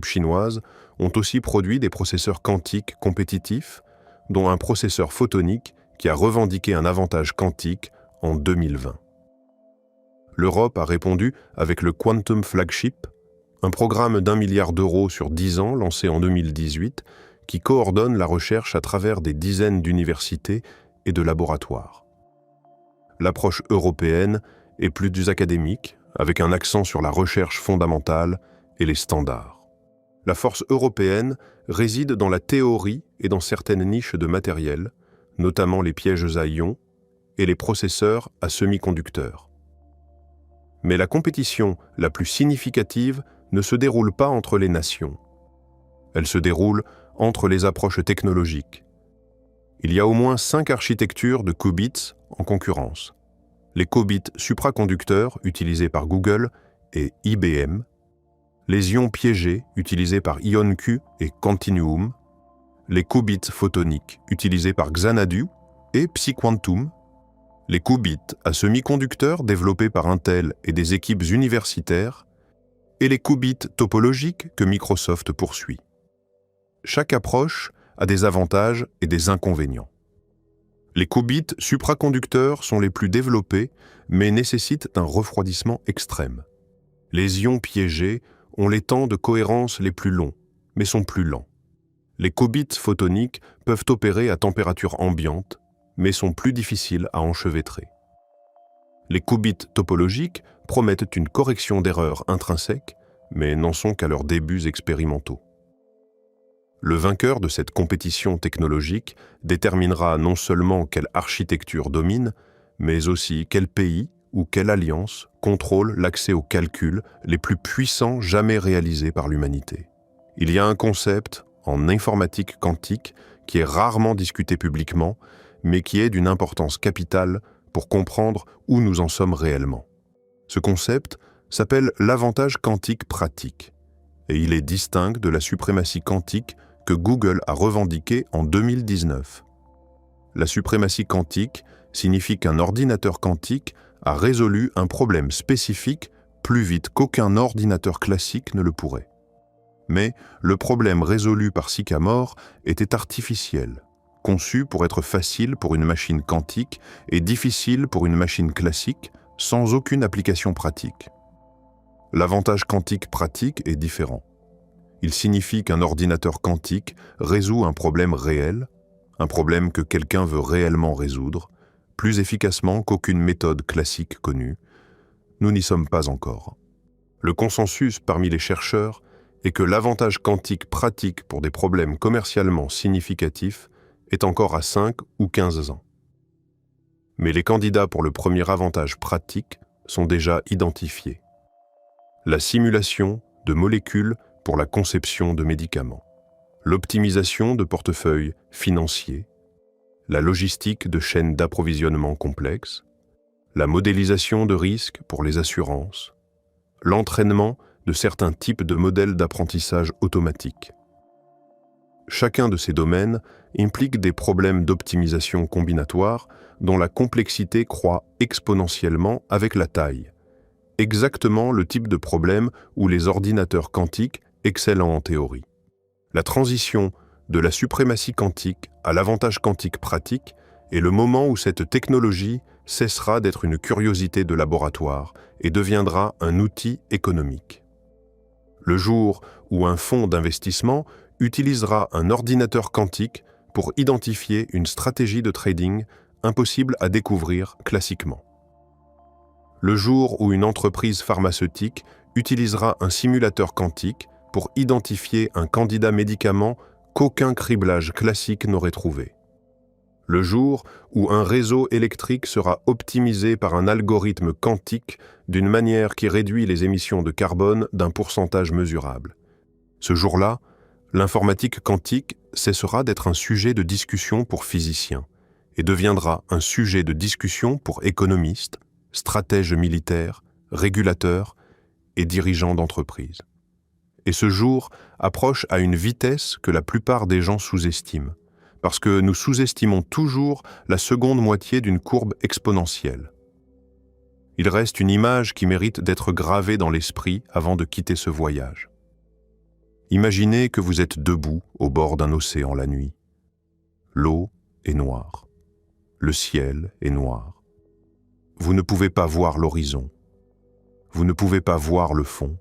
chinoises ont aussi produit des processeurs quantiques compétitifs, dont un processeur photonique qui a revendiqué un avantage quantique en 2020. L'Europe a répondu avec le Quantum Flagship, un programme d'1 milliard d'euros sur 10 ans lancé en 2018 qui coordonne la recherche à travers des dizaines d'universités et de laboratoires. L'approche européenne est plus académique, avec un accent sur la recherche fondamentale et les standards. La force européenne réside dans la théorie et dans certaines niches de matériel, notamment les pièges à ions et les processeurs à semi-conducteurs. Mais la compétition la plus significative ne se déroule pas entre les nations. Elle se déroule entre les approches technologiques. Il y a au moins 5 architectures de qubits en concurrence. Les qubits supraconducteurs utilisés par Google et IBM, les ions piégés utilisés par IonQ et Quantinuum, les qubits photoniques utilisés par Xanadu et PsiQuantum, les qubits à semi-conducteurs développés par Intel et des équipes universitaires, et les qubits topologiques que Microsoft poursuit. Chaque approche a des avantages et des inconvénients. Les qubits supraconducteurs sont les plus développés, mais nécessitent un refroidissement extrême. Les ions piégés ont les temps de cohérence les plus longs, mais sont plus lents. Les qubits photoniques peuvent opérer à température ambiante, mais sont plus difficiles à enchevêtrer. Les qubits topologiques promettent une correction d'erreurs intrinsèques, mais n'en sont qu'à leurs débuts expérimentaux. Le vainqueur de cette compétition technologique déterminera non seulement quelle architecture domine, mais aussi quel pays ou quelle alliance contrôle l'accès aux calculs les plus puissants jamais réalisés par l'humanité. Il y a un concept en informatique quantique qui est rarement discuté publiquement, mais qui est d'une importance capitale pour comprendre où nous en sommes réellement. Ce concept s'appelle l'avantage quantique pratique, et il est distinct de la suprématie quantique que Google a revendiquée en 2019. La suprématie quantique signifie qu'un ordinateur quantique a résolu un problème spécifique plus vite qu'aucun ordinateur classique ne le pourrait. Mais le problème résolu par Sycamore était artificiel, conçu pour être facile pour une machine quantique et difficile pour une machine classique, sans aucune application pratique. L'avantage quantique pratique est différent. Il signifie qu'un ordinateur quantique résout un problème réel, un problème que quelqu'un veut réellement résoudre, plus efficacement qu'aucune méthode classique connue. Nous n'y sommes pas encore. Le consensus parmi les chercheurs est que l'avantage quantique pratique pour des problèmes commercialement significatifs est encore à 5 ou 15 ans. Mais les candidats pour le premier avantage pratique sont déjà identifiés. La simulation de molécules pour la conception de médicaments, l'optimisation de portefeuilles financiers, la logistique de chaînes d'approvisionnement complexes, la modélisation de risques pour les assurances, l'entraînement de certains types de modèles d'apprentissage automatique. Chacun de ces domaines implique des problèmes d'optimisation combinatoire dont la complexité croît exponentiellement avec la taille. Exactement le type de problème où les ordinateurs quantiques excellent en théorie. La transition de la suprématie quantique à l'avantage quantique pratique est le moment où cette technologie cessera d'être une curiosité de laboratoire et deviendra un outil économique. Le jour où un fonds d'investissement utilisera un ordinateur quantique pour identifier une stratégie de trading impossible à découvrir classiquement. Le jour où une entreprise pharmaceutique utilisera un simulateur quantique pour identifier un candidat médicament qu'aucun criblage classique n'aurait trouvé. Le jour où un réseau électrique sera optimisé par un algorithme quantique d'une manière qui réduit les émissions de carbone d'un pourcentage mesurable. Ce jour-là, l'informatique quantique cessera d'être un sujet de discussion pour physiciens et deviendra un sujet de discussion pour économistes, stratèges militaires, régulateurs et dirigeants d'entreprises. Et ce jour approche à une vitesse que la plupart des gens sous-estiment, parce que nous sous-estimons toujours la seconde moitié d'une courbe exponentielle. Il reste une image qui mérite d'être gravée dans l'esprit avant de quitter ce voyage. Imaginez que vous êtes debout au bord d'un océan la nuit. L'eau est noire. Le ciel est noir. Vous ne pouvez pas voir l'horizon. Vous ne pouvez pas voir le fond.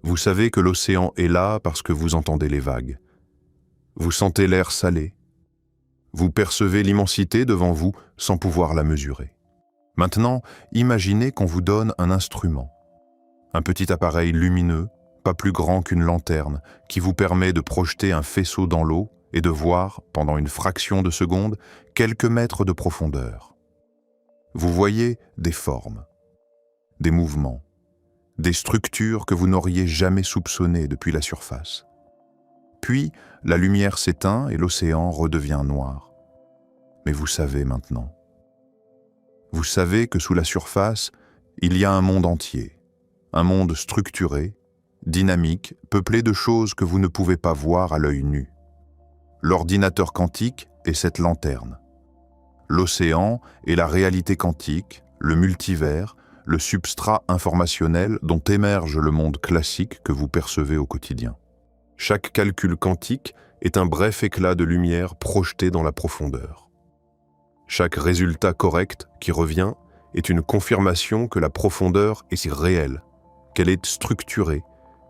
Vous savez que l'océan est là parce que vous entendez les vagues. Vous sentez l'air salé. Vous percevez l'immensité devant vous sans pouvoir la mesurer. Maintenant, imaginez qu'on vous donne un instrument. Un petit appareil lumineux, pas plus grand qu'une lanterne, qui vous permet de projeter un faisceau dans l'eau et de voir, pendant une fraction de seconde, quelques mètres de profondeur. Vous voyez des formes, des mouvements, des structures que vous n'auriez jamais soupçonnées depuis la surface. Puis, la lumière s'éteint et l'océan redevient noir. Mais vous savez maintenant. Vous savez que sous la surface, il y a un monde entier, un monde structuré, dynamique, peuplé de choses que vous ne pouvez pas voir à l'œil nu. L'ordinateur quantique est cette lanterne. L'océan est la réalité quantique, le multivers, le substrat informationnel dont émerge le monde classique que vous percevez au quotidien. Chaque calcul quantique est un bref éclat de lumière projeté dans la profondeur. Chaque résultat correct qui revient est une confirmation que la profondeur est si réelle, qu'elle est structurée,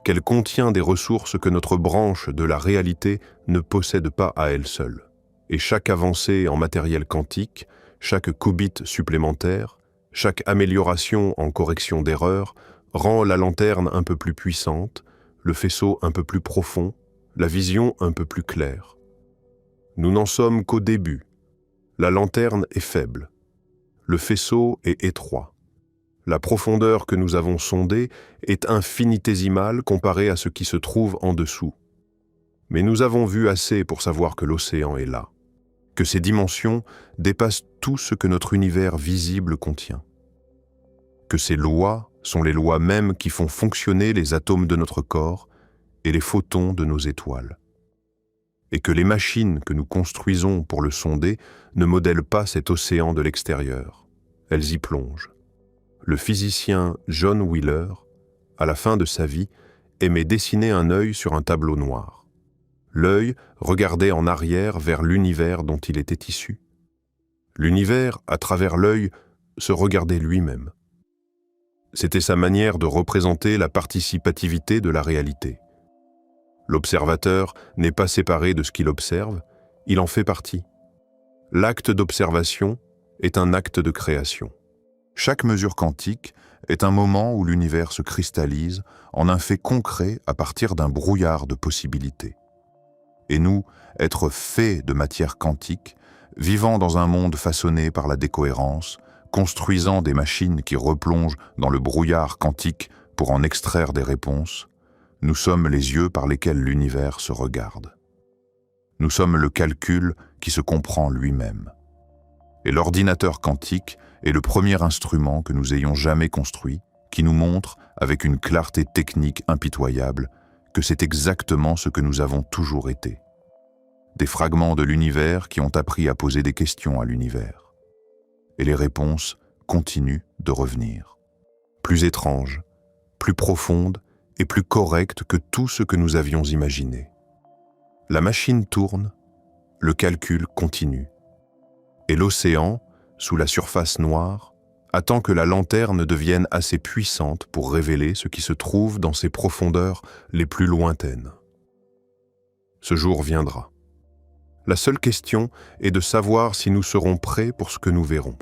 qu'elle contient des ressources que notre branche de la réalité ne possède pas à elle seule. Et chaque avancée en matériel quantique, chaque qubit supplémentaire, chaque amélioration en correction d'erreurs rend la lanterne un peu plus puissante, le faisceau un peu plus profond, la vision un peu plus claire. Nous n'en sommes qu'au début. La lanterne est faible. Le faisceau est étroit. La profondeur que nous avons sondée est infinitésimale comparée à ce qui se trouve en dessous. Mais nous avons vu assez pour savoir que l'océan est là, que ses dimensions dépassent tout ce que notre univers visible contient, que ses lois sont les lois mêmes qui font fonctionner les atomes de notre corps et les photons de nos étoiles, et que les machines que nous construisons pour le sonder ne modèlent pas cet océan de l'extérieur, elles y plongent. Le physicien John Wheeler, à la fin de sa vie, aimait dessiner un œil sur un tableau noir. L'œil regardait en arrière vers l'univers dont il était issu. L'univers, à travers l'œil, se regardait lui-même. C'était sa manière de représenter la participativité de la réalité. L'observateur n'est pas séparé de ce qu'il observe, il en fait partie. L'acte d'observation est un acte de création. Chaque mesure quantique est un moment où l'univers se cristallise en un fait concret à partir d'un brouillard de possibilités. Et nous, êtres faits de matière quantique, vivant dans un monde façonné par la décohérence, construisant des machines qui replongent dans le brouillard quantique pour en extraire des réponses, nous sommes les yeux par lesquels l'univers se regarde. Nous sommes le calcul qui se comprend lui-même. Et l'ordinateur quantique est le premier instrument que nous ayons jamais construit, qui nous montre, avec une clarté technique impitoyable, que c'est exactement ce que nous avons toujours été. Des fragments de l'univers qui ont appris à poser des questions à l'univers. Et les réponses continuent de revenir. Plus étranges, plus profondes et plus correctes que tout ce que nous avions imaginé. La machine tourne, le calcul continue. Et l'océan, sous la surface noire, attend que la lanterne devienne assez puissante pour révéler ce qui se trouve dans ses profondeurs les plus lointaines. Ce jour viendra. La seule question est de savoir si nous serons prêts pour ce que nous verrons.